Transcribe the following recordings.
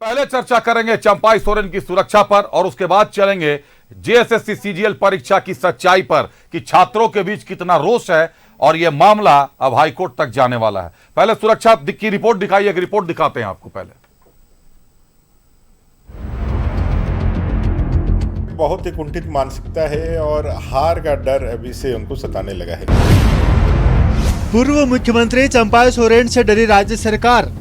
पहले चर्चा करेंगे चंपाई सोरेन की सुरक्षा पर और उसके बाद चलेंगे जेएसएससी सीजीएल परीक्षा की सच्चाई पर कि छात्रों के बीच कितना रोष है और यह मामला अब हाईकोर्ट तक जाने वाला है। पहले सुरक्षा की रिपोर्ट दिखाइए, एक रिपोर्ट दिखाते हैं आपको। पहले बहुत ही कुंठित मानसिकता है और हार का डर अभी से उनको सताने लगा है। पूर्व मुख्यमंत्री चंपाई सोरेन से डरी राज्य सरकार।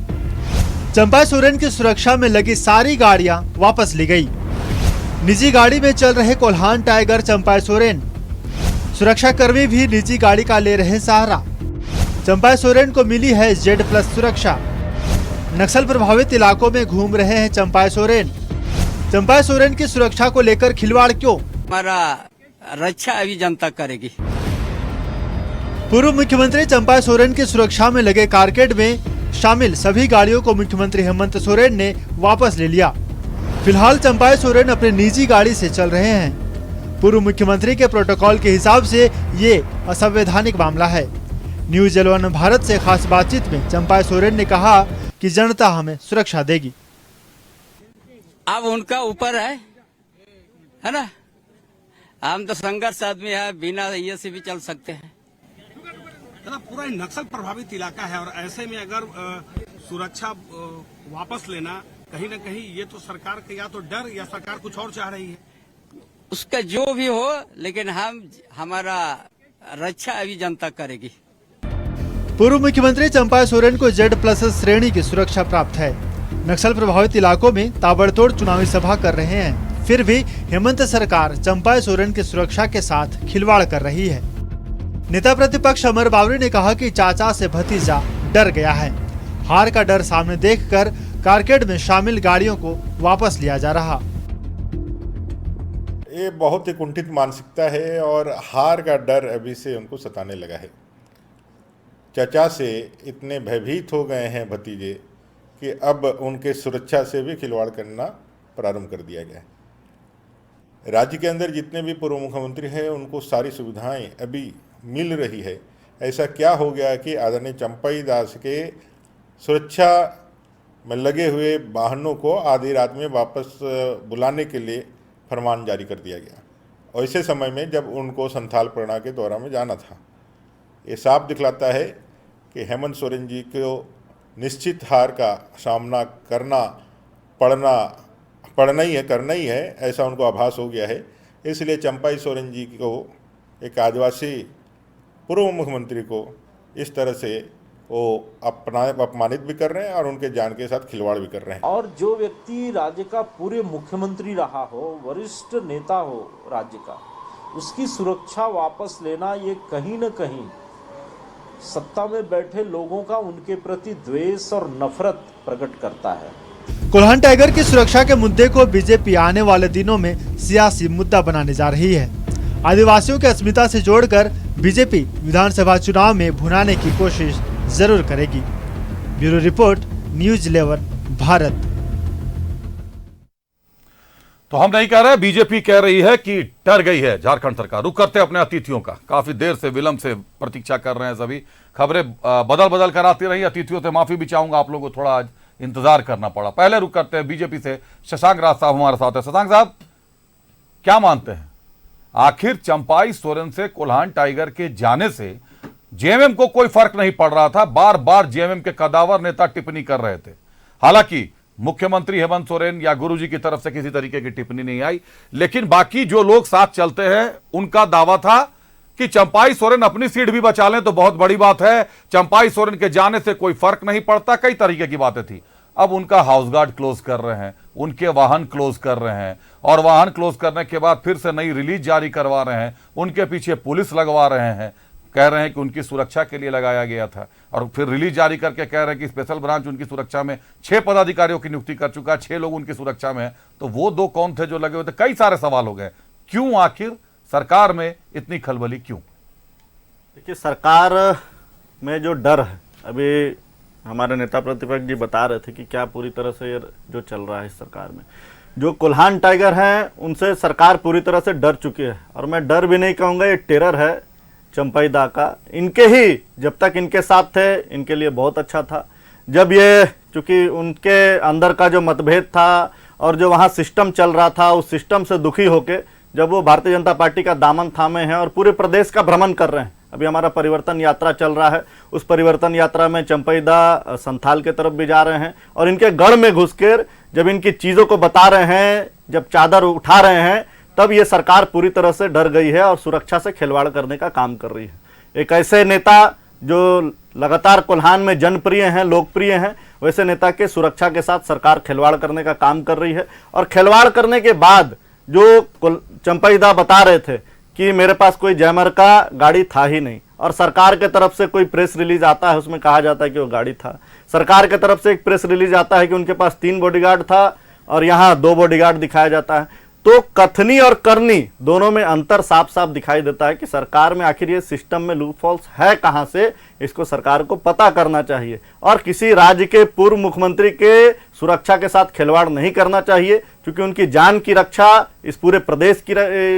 चंपाई सोरेन की सुरक्षा में लगी सारी गाड़ियां वापस ली गई। निजी गाड़ी में चल रहे कोल्हान टाइगर चंपाई सोरेन। सुरक्षा कर्मी भी निजी गाड़ी का ले रहे सहारा। चंपाई सोरेन को मिली है Z+ सुरक्षा। नक्सल प्रभावित इलाकों में घूम रहे हैं चंपाई सोरेन। चंपाई सोरेन की सुरक्षा को लेकर खिलवाड़ क्यों? हमारा रक्षा अभी जनता करेगी। पूर्व मुख्यमंत्री चंपाई सोरेन की सुरक्षा में लगे कारकेड में शामिल सभी गाड़ियों को मुख्यमंत्री हेमंत सोरेन ने वापस ले लिया। फिलहाल चंपाई सोरेन अपनी निजी गाड़ी से चल रहे हैं। पूर्व मुख्यमंत्री के प्रोटोकॉल के हिसाब से ये असंवैधानिक मामला है। न्यूज 11 भारत से खास बातचीत में चंपाई सोरेन ने कहा कि जनता हमें सुरक्षा देगी। अब उनका ऊपर है ना। हम तो संघर्ष आदमी है, बिना ये से भी चल सकते हैं। पूरा नक्सल प्रभावित इलाका है और ऐसे में अगर सुरक्षा वापस लेना कहीं न कहीं ये तो सरकार का या तो डर या सरकार कुछ और चाह रही है। उसका जो भी हो, लेकिन हमारा रक्षा अभी जनता करेगी। पूर्व मुख्यमंत्री चंपाई सोरेन को Z+ श्रेणी की सुरक्षा प्राप्त है। नक्सल प्रभावित इलाकों में ताबड़तोड़ चुनावी सभा कर रहे हैं। फिर भी हेमंत सरकार चंपाई सोरेन की सुरक्षा के साथ खिलवाड़ कर रही है। नेता प्रतिपक्ष अमर बावरी ने कहा कि चाचा से भतीजा डर गया है। हार का डर सामने देखकर कारकेड में शामिल गाड़ियों को वापस लिया जा रहा। ये बहुत ही कुंठित मानसिकता है और हार का डर अभी से उनको सताने लगा है। चाचा से इतने भयभीत हो गए हैं भतीजे कि अब उनके सुरक्षा से भी खिलवाड़ करना प्रारंभ कर दिया गया है। राज्य के अंदर जितने भी पूर्व मुख्यमंत्री हैं उनको सारी सुविधाएं अभी मिल रही है। ऐसा क्या हो गया कि आदरणीय चंपाई दास के सुरक्षा में लगे हुए वाहनों को आधी रात में वापस बुलाने के लिए फरमान जारी कर दिया गया, ऐसे समय में जब उनको संथाल प्रणा के दौरा में जाना था। ये साफ दिखलाता है कि हेमंत सोरेन जी को निश्चित हार का सामना करना ही है, ऐसा उनको आभास हो गया है। इसलिए चंपाई सोरेन जी को, एक आदिवासी पूर्व मुख्यमंत्री को, इस तरह से वो अपमानित भी कर रहे हैं और उनके जान के साथ खिलवाड़ भी कर रहे हैं। और जो व्यक्ति राज्य का पूरे मुख्यमंत्री रहा हो, वरिष्ठ नेता हो राज्य का, उसकी सुरक्षा वापस लेना ये कहीं न कहीं सत्ता में बैठे लोगों का उनके प्रति द्वेष और नफरत प्रकट करता है। कोल्हान टाइगर की सुरक्षा के मुद्दे को बीजेपी आने वाले दिनों में सियासी मुद्दा बनाने जा रही है। आदिवासियों की अस्मिता से जोड़कर बीजेपी विधानसभा चुनाव में भुनाने की कोशिश जरूर करेगी। Bureau report, news 11 Bharat. तो हम नहीं कह रहे, बीजेपी कह रही है कि डर गई है झारखंड सरकार। रुक करते अपने अतिथियों का, काफी देर से विलंब से प्रतीक्षा कर रहे हैं सभी। खबरें बदल बदल कर आती रही। अतिथियों से माफी भी चाहूंगा, आप लोगों को थोड़ा आज इंतजार करना पड़ा। पहले रुक करते हैं बीजेपी से, शशांक राज साहब हमारे साथ है। शशांक साहब, क्या मानते हैं, आखिर चंपाई सोरेन से कोल्हान टाइगर के जाने से जेएमएम को कोई फर्क नहीं पड़ रहा था? बार बार जेएमएम के कदावर नेता टिप्पणी कर रहे थे। हालांकि मुख्यमंत्री हेमंत सोरेन या गुरुजी की तरफ से किसी तरीके की टिप्पणी नहीं आई, लेकिन बाकी जो लोग साथ चलते हैं उनका दावा था कि चंपाई सोरेन अपनी सीट भी बचा लें तो बहुत बड़ी बात है, चंपाई सोरेन के जाने से कोई फर्क नहीं पड़ता। कई तरीके की बातें थी। अब उनका हाउस गार्ड क्लोज कर रहे हैं, उनके वाहन क्लोज कर रहे हैं, और वाहन क्लोज करने के बाद फिर से नई रिलीज जारी करवा रहे हैं। उनके पीछे पुलिस लगवा रहे हैं, कह रहे हैं कि उनकी सुरक्षा के लिए लगाया गया था, और फिर रिलीज जारी करके कह रहे हैं कि स्पेशल ब्रांच उनकी सुरक्षा में 6 पदाधिकारियों की नियुक्ति कर चुका है, 6 लोग उनकी सुरक्षा में है। तो वो 2 कौन थे जो लगे हुए थे? कई सारे सवाल हो गए। क्यों आखिर सरकार में इतनी खलबली क्यों? देखिए, सरकार में जो डर है, अभी हमारे नेता प्रतिपक्ष जी बता रहे थे कि क्या पूरी तरह से जो चल रहा है इस सरकार में, जो कोल्हान टाइगर हैं उनसे सरकार पूरी तरह से डर चुकी है। और मैं डर भी नहीं कहूँगा, ये टेरर है चंपाई दा का। इनके ही, जब तक इनके साथ थे इनके लिए बहुत अच्छा था। जब ये चूंकि उनके अंदर का जो मतभेद था और जो वहाँ सिस्टम चल रहा था, उस सिस्टम से दुखी होके जब वो भारतीय जनता पार्टी का दामन थामे हैं और पूरे प्रदेश का भ्रमण कर रहे हैं। अभी हमारा परिवर्तन यात्रा चल रहा है, उस परिवर्तन यात्रा में चंपईदा संथाल के तरफ भी जा रहे हैं और इनके गढ़ में घुसकर जब इनकी चीज़ों को बता रहे हैं, जब चादर उठा रहे हैं, तब ये सरकार पूरी तरह से डर गई है और सुरक्षा से खिलवाड़ करने का काम कर रही है। एक ऐसे नेता जो लगातार कोल्हान में जनप्रिय हैं, लोकप्रिय हैं, वैसे नेता के सुरक्षा के साथ सरकार खिलवाड़ करने का काम कर रही है। और खिलवाड़ करने के बाद जो चंपईदा बता रहे थे कि मेरे पास कोई जैमर का गाड़ी था ही नहीं, और सरकार के तरफ से कोई प्रेस रिलीज आता है उसमें कहा जाता है कि वो गाड़ी था। सरकार के तरफ से एक प्रेस रिलीज आता है कि उनके पास 3 बॉडीगार्ड था और यहाँ 2 बॉडीगार्ड दिखाया जाता है। तो कथनी और करनी दोनों में अंतर साफ साफ दिखाई देता है कि सरकार में आखिर ये सिस्टम में लूप होल्स है कहां से, इसको सरकार को पता करना चाहिए और किसी राज्य के पूर्व मुख्यमंत्री के सुरक्षा के साथ खिलवाड़ नहीं करना चाहिए, क्योंकि उनकी जान की रक्षा इस पूरे प्रदेश की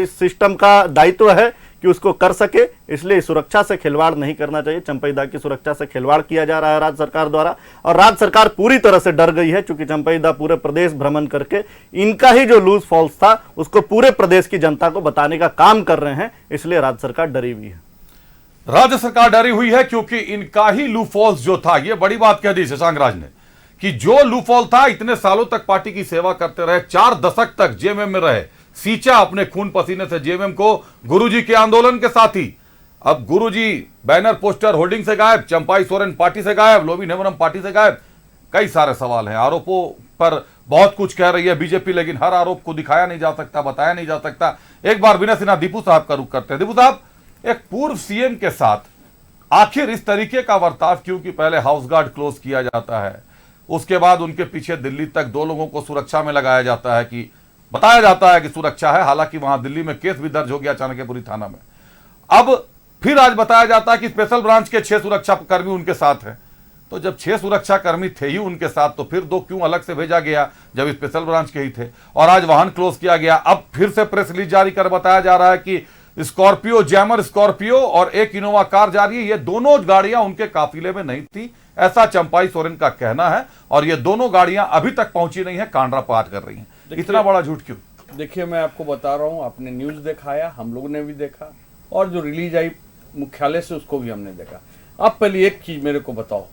सिस्टम का दायित्व है कि उसको कर सके, इसलिए सुरक्षा से खिलवाड़ नहीं करना चाहिए। चंपईदा की सुरक्षा से खिलवाड़ किया जा रहा है राज्य सरकार द्वारा, और राज्य सरकार पूरी तरह से डर गई है, क्योंकि चंपईदा पूरे प्रदेश भ्रमण करके इनका ही जो लूज फॉल्स था उसको पूरे प्रदेश की जनता को बताने का काम कर रहे हैं, इसलिए राज्य सरकार डरी हुई है। राज्य सरकार डरी हुई है क्योंकि इनका ही लूफॉल्स जो था, ये बड़ी बात कह दी शशांक राज ने, कि जो लूफॉल था, इतने सालों तक पार्टी की सेवा करते रहे, 4 दशक तक जेएमएम में रहे, सींचा अपने खून पसीने से जेएमएम को गुरुजी के आंदोलन के साथ ही। अब गुरुजी बैनर पोस्टर होर्डिंग से गायब, चंपाई सोरेन पार्टी से गायब, लोबी नेवरम पार्टी से गायब। कई सारे सवाल हैं, आरोपों पर बहुत कुछ कह रही है बीजेपी, लेकिन हर आरोप को दिखाया नहीं जा सकता, बताया नहीं जा सकता। एक बार विनय सिन्हा दीपू साहब का रुख करते हैं। दीपू साहब, एक पूर्व सीएम के साथ आखिर इस तरीके का बर्ताव क्यों कि पहले हाउस गार्ड क्लोज किया जाता है, उसके बाद उनके पीछे दिल्ली तक 2 लोगों को सुरक्षा में लगाया जाता है, कि बताया जाता है कि सुरक्षा है, हालांकि वहां दिल्ली में केस भी दर्ज हो गया चाणक्यपुरी थाना में। अब फिर आज बताया जाता है कि स्पेशल ब्रांच के 6 सुरक्षा कर्मी उनके साथ हैं। तो जब 6 सुरक्षा कर्मी थे ही उनके साथ, तो फिर 2 क्यों अलग से भेजा गया जब स्पेशल ब्रांच के ही थे? और आज वाहन क्लोज किया गया। अब फिर से प्रेस रिलीज जारी कर बताया जा रहा है कि स्कॉर्पियो, जैमर स्कॉर्पियो और एक इनोवा कार जा रही है, ये दोनों गाड़ियां उनके काफिले में नहीं थी, ऐसा चंपाई सोरेन का कहना है। और ये दोनों गाड़ियां अभी तक पहुंची नहीं है, कांडरा पार कर रही हैं। इतना बड़ा झूठ क्यों? देखिए, मैं आपको बता रहा हूं, आपने न्यूज दिखाया, हम लोगों ने भी देखा, और जो रिलीज आई मुख्यालय से उसको भी हमने देखा। आप पहले एक चीज मेरे को बताओ,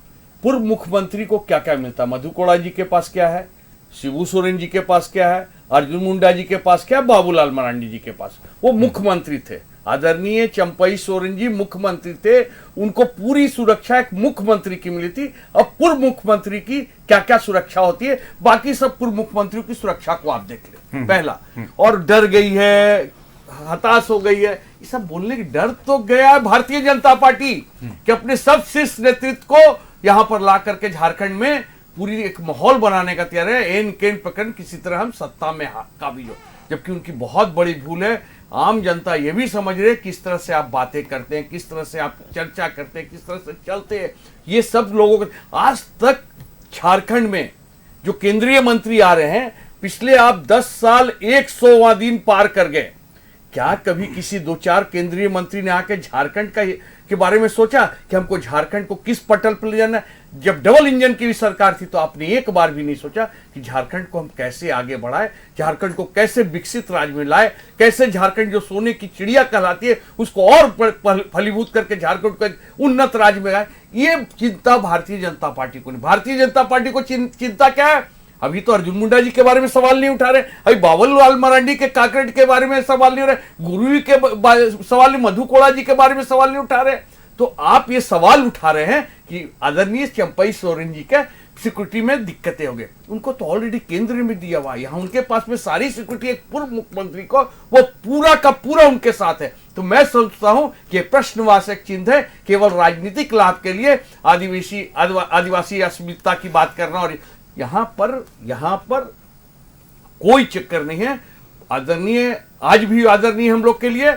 पूर्व मुख्यमंत्री को क्या क्या मिलता? मधु कोड़ा जी के पास क्या है, शिबू सोरेन जी के पास क्या है, अर्जुन मुंडा जी के पास क्या है, बाबूलाल मरांडी जी के पास? वो मुख्यमंत्री थे। आदरणीय चंपई सोरेन जी मुख्यमंत्री थे, उनको पूरी सुरक्षा एक मुख्यमंत्री की मिली थी। अब पूर्व मुख्यमंत्री की क्या क्या सुरक्षा होती है, बाकी सब पूर्व मुख्यमंत्रियों की सुरक्षा को आप देख ले। पहला, और डर गई है, हताश हो गई है, ये सब बोलने की डर तो गया है भारतीय जनता पार्टी कि अपने सब शीर्ष नेतृत्व को यहां पर ला करके झारखंड में पूरी एक माहौल बनाने का तैयार है, एन केन पकड़ किसी तरह हम सत्ता में काबिज हो। जबकि उनकी बहुत बड़ी भूल है। आम जनता ये भी समझ रहे किस तरह से आप बातें करते हैं, किस तरह से आप चर्चा करते हैं, किस तरह से चलते हैं। ये सब लोगों को आज तक झारखंड में जो केंद्रीय मंत्री आ रहे हैं, पिछले आप 10 साल 100वां दिन पार कर गए। क्या कभी किसी 2-4 केंद्रीय मंत्री ने आके झारखंड के बारे में सोचा कि हमको झारखंड को किस पटल पर ले जाना है? जब डबल इंजन की भी सरकार थी तो आपने एक बार भी नहीं सोचा कि झारखंड को हम कैसे आगे बढ़ाए, झारखंड को कैसे विकसित राज्य में लाए, कैसे झारखंड जो सोने की चिड़िया कहलाती है उसको और फलीभूत करके झारखंड को एक उन्नत राज्य में लाए। ये चिंता भारतीय जनता पार्टी को नहीं। भारतीय जनता पार्टी को चिंता क्या है? अभी तो अर्जुन मुंडा जी के बारे में सवाल नहीं उठा रहे, अभी बाबूलाल मरांडी के काकरेट के बारे में सवाल नहीं उठा रहे, गुरुजी के सवाल नहीं, मधु कोड़ा जी के बारे में सवाल नहीं उठा रहे। तो आप ये सवाल उठा रहे हैं कि आदरणीय चंपई सोरेन जी के सिक्योरिटी में दिक्कतें हो गई। उनको तो ऑलरेडी केंद्र में दिया हुआ है, यहाँ उनके पास में सारी सिक्योरिटी एक पूर्व मुख्यमंत्री को वो पूरा का पूरा उनके साथ है। तो मैं सोचता हूं कि प्रश्नवाचक चिन्ह है, केवल राजनीतिक लाभ के लिए आदिवासी अस्मिता की बात करना। और यहां पर कोई चक्कर नहीं है। आदरणीय आज भी आदरणीय हम लोग के लिए,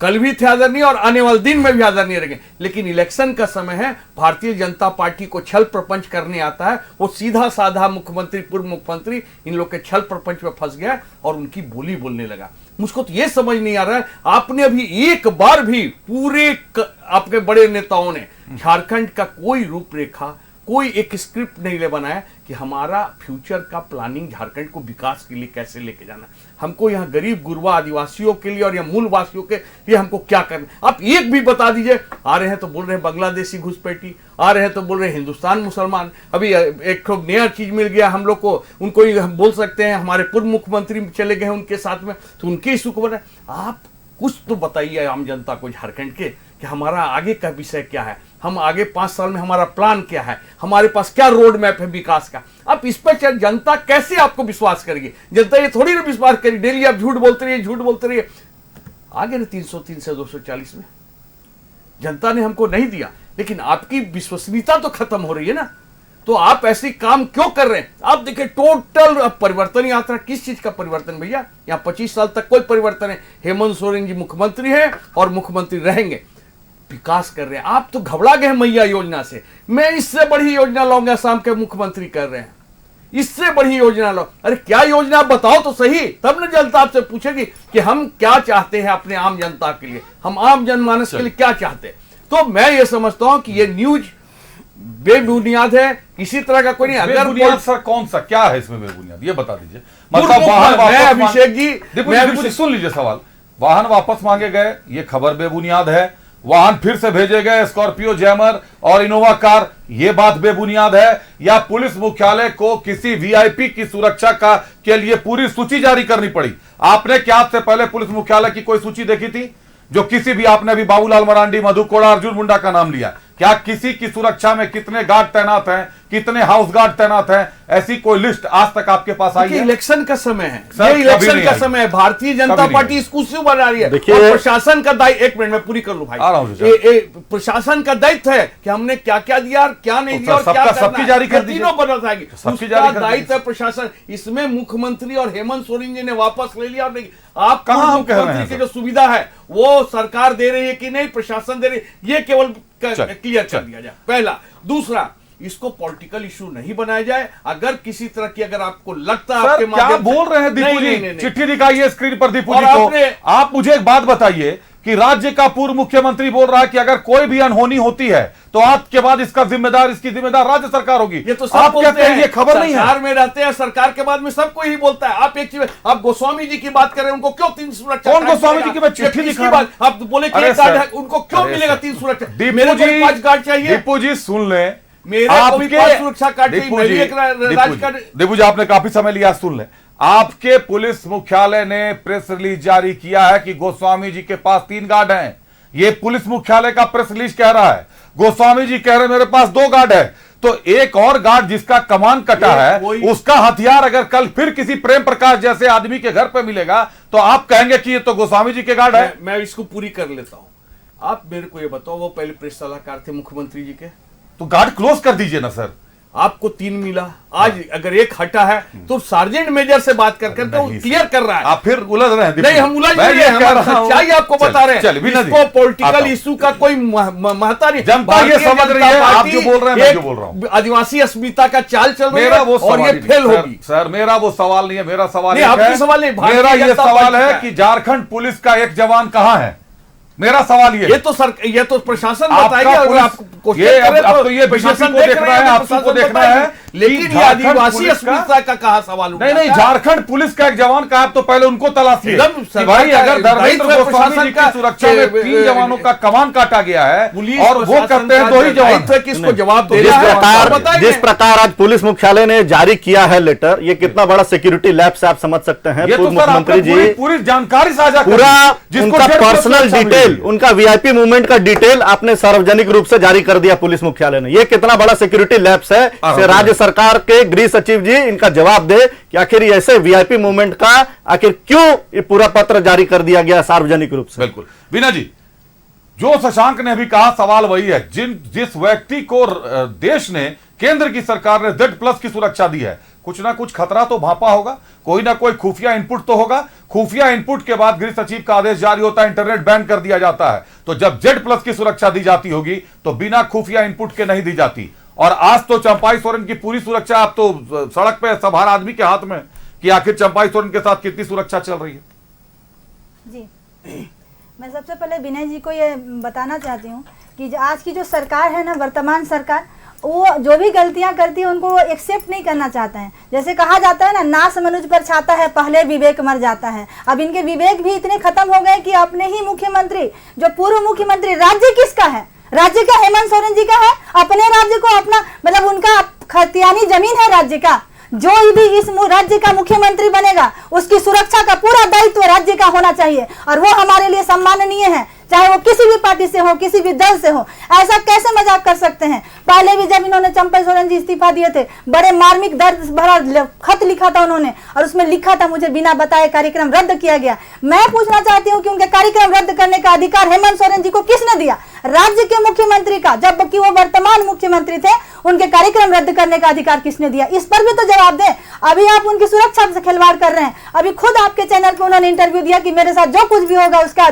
कल भी थे आदरणीय और आने वाले दिन में भी आदरणीय रहेंगे। लेकिन इलेक्शन का समय है, भारतीय जनता पार्टी को छल प्रपंच करने आता है। वो सीधा साधा मुख्यमंत्री, पूर्व मुख्यमंत्री इन लोग के छल प्रपंच में फंस गया और उनकी बोली बोलने लगा। मुझको तो ये समझ नहीं आ रहा है, आपने अभी एक बार भी पूरे आपके बड़े नेताओं ने झारखंड का कोई रूपरेखा, कोई एक स्क्रिप्ट नहीं ले बनाया कि हमारा फ्यूचर का प्लानिंग झारखंड को विकास के लिए कैसे लेके जाना, हमको यहाँ गरीब गुरबा आदिवासियों के लिए और यहाँ मूल वासियों के लिए हमको क्या करना। आप एक भी बता दीजिए। आ रहे हैं तो बोल रहे हैं बांग्लादेशी घुसपैठी, आ रहे हैं तो बोल रहे हैं हिंदुस्तान मुसलमान। अभी एक नया चीज मिल गया हम लोग को, उनको हम बोल सकते हैं हमारे पूर्व मुख्यमंत्री चले गए उनके साथ में, तो उनके इशू को बोले। आप कुछ तो बताइए आम जनता को झारखंड के कि हमारा आगे का विषय क्या है, हम आगे 5 साल में हमारा प्लान क्या है, हमारे पास क्या रोड मैप है विकास का। आप इस पर जनता कैसे आपको विश्वास करेगी? जनता ये थोड़ी ना विश्वास करेगी। डेली आप झूठ बोलते रहिए। आगे ना 303 से 240 में जनता ने हमको नहीं दिया, लेकिन आपकी विश्वसनीयता तो खत्म हो रही है ना। तो आप ऐसी काम क्यों कर रहे हैं? आप देखिए टोटल परिवर्तन यात्रा, किस चीज का परिवर्तन भैया? यहाँ 25 साल तक कोई परिवर्तन है। हेमंत सोरेन जी मुख्यमंत्री हैं और मुख्यमंत्री रहेंगे, विकास कर रहे हैं। आप तो घबरा गए मैया योजना से। मैं इससे बड़ी योजना लाऊंगा, शाम के मुख्यमंत्री कर रहे हैं, इससे बड़ी योजना लो। अरे क्या योजना बताओ तो सही, तब ना जनता आपसे पूछेगी कि हम क्या चाहते हैं अपने आम जनता के लिए, हम आम जनमानस के लिए क्या चाहते हैं। तो मैं ये समझता हूं कि ये न्यूज बेबुनियाद है, किसी तरह का कोई नहीं। अगर बेबुनियाद सर कौन सा क्या है इसमें बेबुनियाद, ये बता दीजिए। अभिषेक जी सुन लीजिए सवाल। वाहन वापस मांगे गए, ये खबर बेबुनियाद है। वाहन फिर से भेजे गए, स्कॉर्पियो जैमर और इनोवा कार, ये बात बेबुनियाद है। या पुलिस मुख्यालय को किसी वीआईपी की सुरक्षा के लिए पूरी सूची जारी करनी पड़ी? आपने क्या आज से पहले पुलिस मुख्यालय की कोई सूची देखी थी? जो किसी भी, आपने अभी बाबूलाल मरांडी, मधु कोड़ा, अर्जुन मुंडा का नाम लिया, क्या किसी की सुरक्षा में कितने गार्ड तैनात हैं, कितने हाउस गार्ड तैनात हैं, ऐसी कोई लिस्ट आज तक आपके पास आई है? इलेक्शन का समय है, ये इलेक्शन का समय है। भारतीय जनता पार्टी इसको क्यों बना रही है? और प्रशासन का दायित्व, एक मिनट में पूरी कर लूं भाई, प्रशासन का दायित्व है कि हमने क्या क्या दिया और क्या नहीं दिया और क्या सबकी जारी कर दी, तीनों बना जाएगी, उसका दायित्व है प्रशासन। इसमें मुख्यमंत्री और हेमंत सोरेन जी ने वापस ले लिया। आप कहां हम कह रहे हैं? की जो सुविधा है वो सरकार दे रही है कि नहीं प्रशासन दे रही है, ये केवल क्लियर कर दिया जाए, पहला। दूसरा, इसको पॉलिटिकल इशू नहीं बनाया जाए। अगर किसी तरह की, अगर आपको लगता है आपके क्या बोल रहे हैं दीपू जी? चिट्ठी दिखाइए स्क्रीन पर दीपू जी को। आप मुझे एक बात बताइए कि राज्य का पूर्व मुख्यमंत्री बोल रहा है कि अगर कोई भी अनहोनी होती है तो आज के बाद इसकी जिम्मेदार राज्य सरकार होगी। ये तो सब आप कहते हैं ये खबर नहीं है। सरकार में रहते हैं, सरकार के बाद में सबको ही बोलता है। आप एक चीज, आप गोस्वामी जी की बात कर रहे हैं, उनको क्यों 3 सुरक्षा? कौन गोस्वामी जी की? मैं चिट्ठी दिखा रहा हूं। आप बोले कि गार्ड है, उनको क्यों मिलेगा 3 सुरक्षा? मेरे को 5 गार्ड चाहिए। दीपू जी सुन लें, मेरे को भी 5 सुरक्षा गार्ड चाहिए। दीपू जी आपने काफी समय लिया, सुन लें। आपके पुलिस मुख्यालय ने प्रेस रिलीज जारी किया है कि गोस्वामी जी के पास 3 गार्ड हैं। ये पुलिस मुख्यालय का प्रेस रिलीज कह रहा है। गोस्वामी जी कह रहे हैं मेरे पास 2 गार्ड है। तो एक और गार्ड जिसका कमान कटा है, उसका हथियार अगर कल फिर किसी प्रेम प्रकाश जैसे आदमी के घर पे मिलेगा तो आप कहेंगे कि ये तो गोस्वामी जी के गार्ड है। मैं इसको पूरी कर लेता हूं। आप मेरे को ये बताओ, वो पहले प्रेस सलाहकार थे मुख्यमंत्री जी के, तो गार्ड क्लोज कर दीजिए ना सर। आपको 3 मिला, आज अगर 1 हटा है तो सार्जेंट मेजर से बात कर करके वो क्लियर कर रहा है। आप फिर उलझ रहे हैं। नहीं, हम उलझ नहीं रहे हैं, सच्चाई आपको बता रहे हैं। इसको पॉलिटिकल इशू का कोई महत्व नहीं। जनता ये समझ रही है, आप जो बोल रहे हैं मैं जो बोल रहा हूं। आदिवासी अस्मिता का चाल चल रही है और ये फेल होगी। सर मेरा वो सवाल नहीं है, मेरा सवाल आपकी सवाल नहीं, मेरा ये सवाल है कि झारखंड पुलिस का एक जवान कहां है? मेरा सवाल ये तो प्रशासन बताएगा। अब तो ये प्रशासन को देखना है, आपको देखना है। लेकिन ये आदिवासी अस्मिता का कहां सवाल उठा? नहीं, झारखंड पुलिस का एक जवान का, आप तो पहले उनको तलाशिए भाई। अगर धर्मेंद्र गोस्वामी जी की सुरक्षा में 3 जवानों का कमान काटा गया है और वो करते हैं 2 ही जवान, किसको जवाब दे? जिस प्रकार आज पुलिस मुख्यालय ने जारी किया है लेटर, ये कितना बड़ा सिक्योरिटी लैप्स आप समझ सकते हैं। पूर्व मुख्यमंत्री जी पूरी जानकारी साझा, पूरा उनका पर्सनल डिटेल, उनका वीआईपी मूवमेंट का डिटेल आपने सार्वजनिक रूप से जारी कर दिया पुलिस मुख्यालय ने। यह कितना बड़ा सिक्योरिटी लैप्स है। राज्य सरकार के गृह सचिव जी इनका जवाब दे कि आखिर ऐसे वीआईपी मूवमेंट का आखिर क्यों ये पूरा पत्र जारी कर दिया गया सार्वजनिक रूप से। बिल्कुल वीना जी, जो शशांक ने अभी कहा सवाल वही है। जिस व्यक्ति को देश ने, केंद्र की सरकार ने Z+ की सुरक्षा दी है, कुछ ना कुछ खतरा तो भांपा होगा, कोई ना कोई खुफिया इनपुट तो होगा। खुफिया इनपुट के बाद गृह सचिव का आदेश जारी होता है, इंटरनेट बैन कर दिया जाता है। तो जब Z+ की सुरक्षा दी जाती होगी तो बिना खुफिया इनपुट के नहीं दी जाती। और आज तो चंपाई सोरेन की पूरी सुरक्षा आप तो सड़क पे सब हर आदमी के हाथ में कि आखिर चंपाई सोरेन के साथ कितनी सुरक्षा चल रही है। जी, मैं सबसे पहले विनय जी को ये बताना चाहती हूँ कि आज की जो सरकार है ना, वर्तमान सरकार, वो जो भी गलतियां करती है उनको वो एक्सेप्ट नहीं करना चाहते हैं। जैसे कहा जाता है ना, नाश मनुज पर छाता है, पहले विवेक मर जाता है। अब इनके विवेक भी इतने खत्म हो गए कि अपने ही मुख्यमंत्री, जो पूर्व मुख्यमंत्री, राज्य किसका है? राज्य का हेमंत सोरेन जी का है। अपने राज्य को अपना, मतलब उनका खतियानी जमीन है राज्य का। जो भी इस राज्य का मुख्यमंत्री बनेगा उसकी सुरक्षा का पूरा दायित्व राज्य का होना चाहिए, और वो हमारे लिए सम्माननीय है, चाहे वो किसी भी पार्टी से हो, किसी भी दल से हो। ऐसा कैसे मजाक कर सकते हैं? पहले भी जब इन्होंने चंपा सोरेन जी इस्तीफा दिए थे, बड़े मार्मिक दर्द भरा खत लिखा था उन्होंने, और उसमें लिखा था मुझे बिना बताए कार्यक्रम रद्द किया गया। मैं पूछना चाहती हूँ कि उनके कार्यक्रम रद्द करने का अधिकार हेमंत सोरेन जी को किसने दिया? राज्य के मुख्यमंत्री का, जबकि वो वर्तमान मुख्यमंत्री थे, उनके कार्यक्रम रद्द करने का अधिकार किसने दिया? इस पर भी तो जवाब दें। अभी आप उनकी सुरक्षा से खिलवाड़ कर रहे हैं। अभी खुद आपके चैनल पे उन्होंने इंटरव्यू दिया कि मेरे साथ जो कुछ भी होगा उसका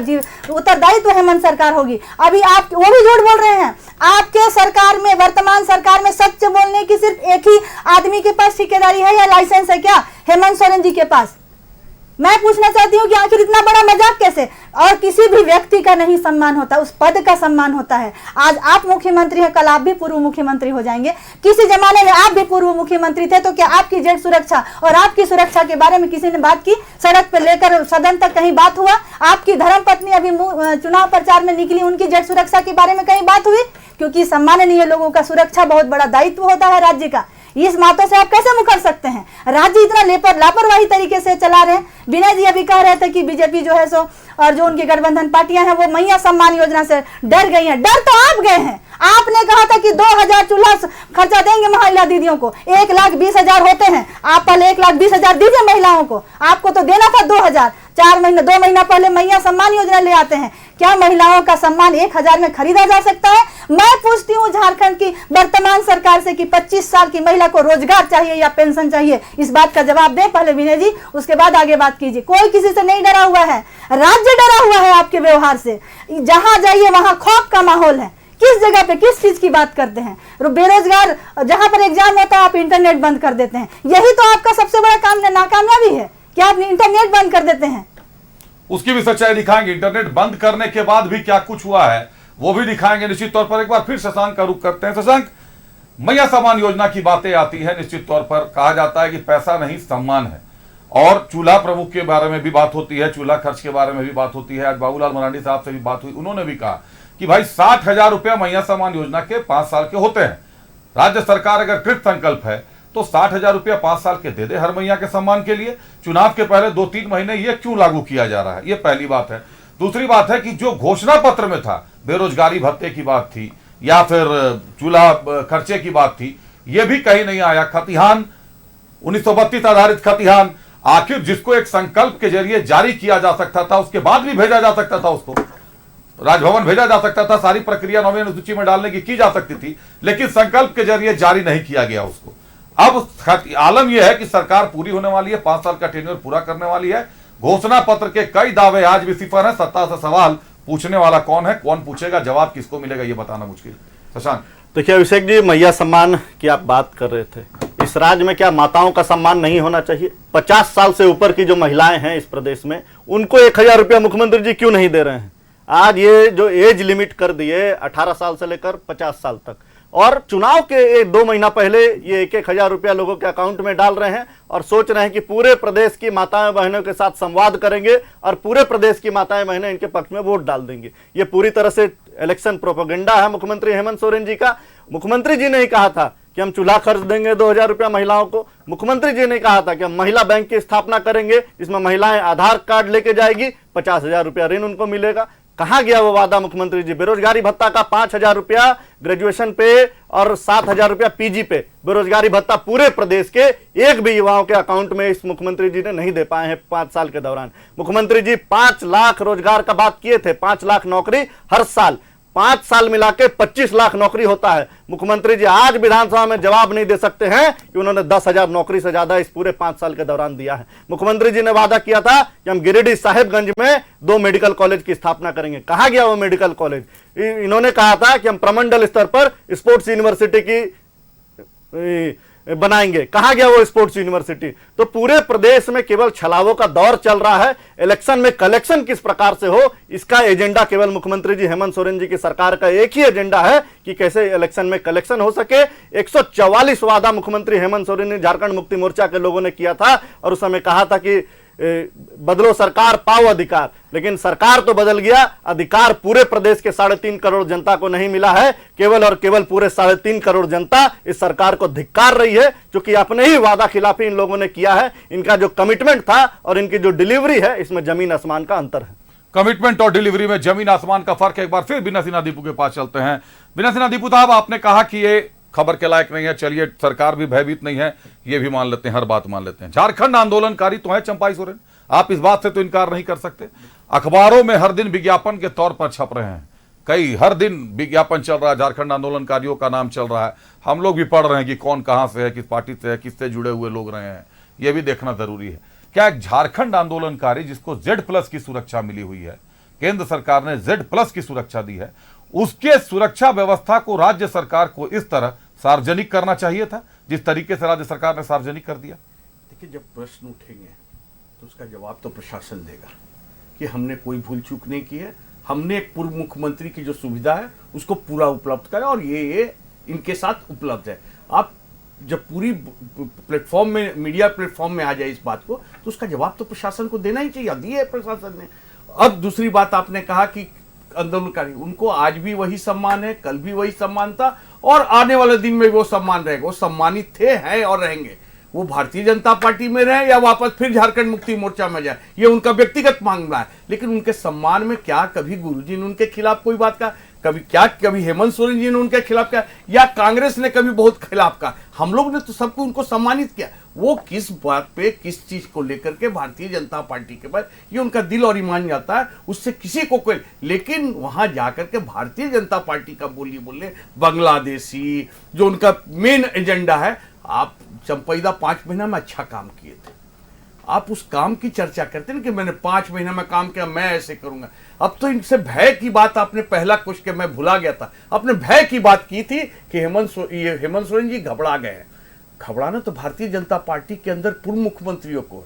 उत्तरदायित्व हेमंत सरकार होगी। अभी आप वो भी झूठ बोल रहे हैं। आपके सरकार में, वर्तमान सरकार में सच बोलने की सिर्फ एक ही आदमी के पास ठेकेदारी है या लाइसेंस है क्या? हेमंत सोरेन जी के पास। मैं पूछना चाहती हूँ कि आखिर इतना बड़ा मजाक कैसे? और किसी भी व्यक्ति का नहीं सम्मान होता, उस पद का सम्मान होता है। आज आप मुख्यमंत्री हैं, कल आप भी पूर्व मुख्यमंत्री हो जाएंगे। किसी जमाने में आप भी पूर्व मुख्यमंत्री थे, तो क्या आपकी जेट सुरक्षा और आपकी सुरक्षा के बारे में किसी ने बात की? सड़क पर लेकर सदन तक कहीं बात हुआ? आपकी धर्मपत्नी अभी चुनाव प्रचार में निकली, उनकी जेट सुरक्षा के बारे में कहीं बात हुई? क्योंकि सम्माननीय लोगों का सुरक्षा बहुत बड़ा दायित्व होता है राज्य का। इस बातों से आप कैसे मुकर सकते हैं? राज्य इतना लापरवाही तरीके से चला रहे हैं। विनय जी अभी कह रहे थे कि बीजेपी जो है सो, और जो उनकी गठबंधन पार्टियां हैं, वो मैया सम्मान योजना से डर गई हैं। डर तो आप गए हैं। आपने कहा था कि 2000 चूल्हा खर्चा देंगे महिला दीदियों को, 1,20,000 होते हैं। आप पहले 1,20,000 दीजिए महिलाओं को। आपको तो देना था 2000। 2 महीना पहले मैया सम्मान योजना ले आते हैं। क्या महिलाओं का सम्मान 1000 में खरीदा जा सकता है? मैं पूछती हूँ झारखंड की वर्तमान सरकार से कि 25 साल की महिला को रोजगार चाहिए या पेंशन चाहिए? इस बात का जवाब दे पहले विनय जी, उसके बाद आगे बात कीजिए। कोई किसी से नहीं डरा हुआ है, राज्य डरा हुआ है आपके व्यवहार से। जहां जाइए वहां खौफ का माहौल है। किस जगह पे किस चीज की बात करते हैं? बेरोजगार, जहां पर एग्जाम होता है आप इंटरनेट बंद कर देते हैं। यही तो आपका सबसे बड़ा काम नाकामयाबी है कि आप इंटरनेट बंद कर देते हैं। उसकी भी सच्चाई दिखाएंगे। इंटरनेट बंद करने के बाद भी क्या कुछ हुआ है वो भी दिखाएंगे निश्चित तौर पर। एक बार फिर शशांक का रुख करते हैं। शशांक, मैया सम्मान योजना की बातें आती है, निश्चित तौर पर कहा जाता है कि पैसा नहीं सम्मान है, और चूल्हा प्रमुख के बारे में भी बात होती है, चूल्हा खर्च के बारे में भी बात होती है। आज बाबूलाल मरांडी साहब से भी बात हुई, उन्होंने भी कहा कि भाई 60,000 रुपया मैया सम्मान योजना के 5 साल के होते हैं। राज्य सरकार अगर कृत संकल्प है तो 60,000 रुपया 5 साल के दे दे हर मैया के सम्मान के लिए। चुनाव के पहले 2-3 महीने ये क्यों लागू किया जा रहा है? ये पहली बात है। दूसरी बात है कि जो घोषणा पत्र में था, बेरोजगारी भत्ते की बात थी या फिर चूल्हा खर्चे की बात थी, ये भी कहीं नहीं आया। खतिहान 1932 आधारित खतिहान, आखिर जिसको एक संकल्प के जरिए जारी किया जा सकता था, उसके बाद भी भेजा जा सकता था, उसको राजभवन भेजा जा सकता था, सारी प्रक्रिया 9वीं अनुसूची में डालने की जा सकती थी, लेकिन संकल्प के जरिए जारी नहीं किया गया उसको। अब आलम यह है कि सरकार पूरी होने वाली है, 5 साल का टेन्योर पूरा करने वाली है। घोषणा पत्र के कई दावे आज भी सिफर है। सत्ता से सवाल पूछने वाला कौन है, कौन पूछेगा, जवाब किसको मिलेगा, ये बताना मुश्किल है। शशांक, देखिए अभिषेक जी, मैया सम्मान की आप बात कर रहे थे। इस राज्य में क्या माताओं का सम्मान नहीं होना चाहिए? 50 साल से ऊपर की जो महिलाएं हैं इस प्रदेश में, उनको 1000 रुपया मुख्यमंत्री जी क्यों नहीं दे रहे हैं? आज ये जो एज लिमिट कर दिए 18 साल से लेकर 50 साल तक, और चुनाव के 2 महीना पहले ये 1,000 रुपया लोगों के अकाउंट में डाल रहे हैं और सोच रहे हैं कि पूरे प्रदेश की माताएं बहनों के साथ संवाद करेंगे और पूरे प्रदेश की माताएं बहनें इनके पक्ष में वोट डाल देंगे। ये पूरी तरह से इलेक्शन प्रोपेगेंडा है मुख्यमंत्री हेमंत सोरेन जी का। मुख्यमंत्री जी ने ही कहा था कि हम चूल्हा खर्च देंगे 2000 रुपया महिलाओं को। मुख्यमंत्री जी ने कहा था कि हम महिला बैंक की स्थापना करेंगे, जिसमें महिलाएं आधार कार्ड लेके जाएगी, 50,000 रुपया ऋण उनको मिलेगा। कहां गया वो वादा मुख्यमंत्री जी? बेरोजगारी भत्ता का 5,000 रुपया ग्रेजुएशन पे और 7,000 रुपया पीजी पे बेरोजगारी भत्ता पूरे प्रदेश के एक भी युवाओं के अकाउंट में इस मुख्यमंत्री जी ने नहीं दे पाए हैं 5 साल के दौरान। मुख्यमंत्री जी 5 लाख रोजगार का बात किए थे, 5 लाख नौकरी हर साल, 5 साल मिला के 25 लाख नौकरी होता है। मुख्यमंत्री जी आज विधानसभा में जवाब नहीं दे सकते हैं कि उन्होंने 10,000 नौकरी से ज्यादा इस पूरे 5 साल के दौरान दिया है। मुख्यमंत्री जी ने वादा किया था कि हम गिरिडीह साहिबगंज में 2 मेडिकल कॉलेज की स्थापना करेंगे। कहां गया वो मेडिकल कॉलेज? इन्होंने कहा था कि हम प्रमंडल स्तर पर स्पोर्ट्स यूनिवर्सिटी की बनाएंगे। कहाँ गया वो स्पोर्ट्स यूनिवर्सिटी? तो पूरे प्रदेश में केवल छलावों का दौर चल रहा है। इलेक्शन में कलेक्शन किस प्रकार से हो, इसका एजेंडा केवल मुख्यमंत्री जी हेमंत सोरेन जी की सरकार का एक ही एजेंडा है कि कैसे इलेक्शन में कलेक्शन हो सके। 144 वादा मुख्यमंत्री हेमंत सोरेन ने झारखंड मुक्ति मोर्चा के लोगों ने किया था और उस समय कहा था कि बदलो सरकार पाओ अधिकार, लेकिन सरकार तो बदल गया, अधिकार पूरे प्रदेश के 3.5 करोड़ जनता को नहीं मिला है। केवल और केवल पूरे 3.5 करोड़ जनता इस सरकार को धिक्कार रही है, क्योंकि अपने ही वादा खिलाफी इन लोगों ने किया है। इनका जो कमिटमेंट था और इनकी जो डिलीवरी है, इसमें जमीन आसमान का अंतर है। कमिटमेंट और डिलीवरी में जमीन आसमान का फर्क है। एक बार फिर बिना सिन्हा दीपू के पास चलते हैं। बिना सिन्हा दीपू साहब, आपने कहा कि ये खबर के लायक नहीं है, चलिए सरकार भी भयभीत नहीं है, ये भी मान लेते हैं, हर बात मान लेते हैं। झारखंड आंदोलनकारी तो है चंपाई सोरेन, आप इस बात से तो इनकार नहीं कर सकते। अखबारों में हर दिन विज्ञापन के तौर पर छप रहे हैं, हर दिन विज्ञापन चल रहा है, झारखंड आंदोलनकारियों का नाम चल रहा है। हम लोग भी पढ़ रहे हैं कि कौन कहां से है, किस पार्टी से है, किससे जुड़े हुए लोग रहे हैं, यह भी देखना जरूरी है। क्या एक झारखंड आंदोलनकारी जिसको Z+ की सुरक्षा मिली हुई है, केंद्र सरकार ने Z+ की सुरक्षा दी है, उसके सुरक्षा व्यवस्था को राज्य सरकार को इस तरह सार्वजनिक करना चाहिए था जिस तरीके से राज्य सरकार ने सार्वजनिक कर दिया? देखिए, जब प्रश्न उठेंगे तो उसका जवाब तो प्रशासन देगा कि हमने कोई भूल चूक नहीं की है, हमने एक पूर्व मुख्यमंत्री की जो सुविधा है उसको पूरा उपलब्ध करा और ये इनके साथ उपलब्ध है। आप जब पूरी प्लेटफॉर्म में, मीडिया प्लेटफॉर्म में आ जाए इस बात को, तो उसका जवाब तो प्रशासन को देना ही चाहिए, दिया है प्रशासन ने। अब दूसरी बात आपने कहा कि आंदोलनकारी, उनको आज भी वही सम्मान है, कल भी वही सम्मान था और आने वाले दिन में वो सम्मान रहेगा। वो सम्मानित थे, हैं और रहेंगे। वो भारतीय जनता पार्टी में रहे या वापस फिर झारखंड मुक्ति मोर्चा में जाए, ये उनका व्यक्तिगत मामला है। लेकिन उनके सम्मान में क्या कभी गुरुजी ने उनके खिलाफ कोई बात कहा? कभी हेमंत सोरेन जी ने उनके खिलाफ कहा या कांग्रेस ने कभी बहुत खिलाफ कहा? हम लोग ने तो सबको उनको सम्मानित किया। वो किस बात पे, किस चीज को लेकर के भारतीय जनता पार्टी के पास, ये उनका दिल और ईमान जाता है, उससे किसी को कोई। लेकिन वहां जाकर के भारतीय जनता पार्टी का बोली बोले, बांग्लादेशी जो उनका मेन एजेंडा है। आप चंपैदा 5 महीना में अच्छा काम किए थे, आप उस काम की चर्चा करते हैं कि मैंने 5 महीना में काम किया, मैं ऐसे करूंगा। अब तो इनसे भय की बात आपने पहला कुछ के मैं भुला गया था, आपने भय की बात की थी कि हेमंत सोरेन जी घबरा गए हैं। घबराना तो भारतीय जनता पार्टी के अंदर पूर्व मुख्यमंत्रियों को है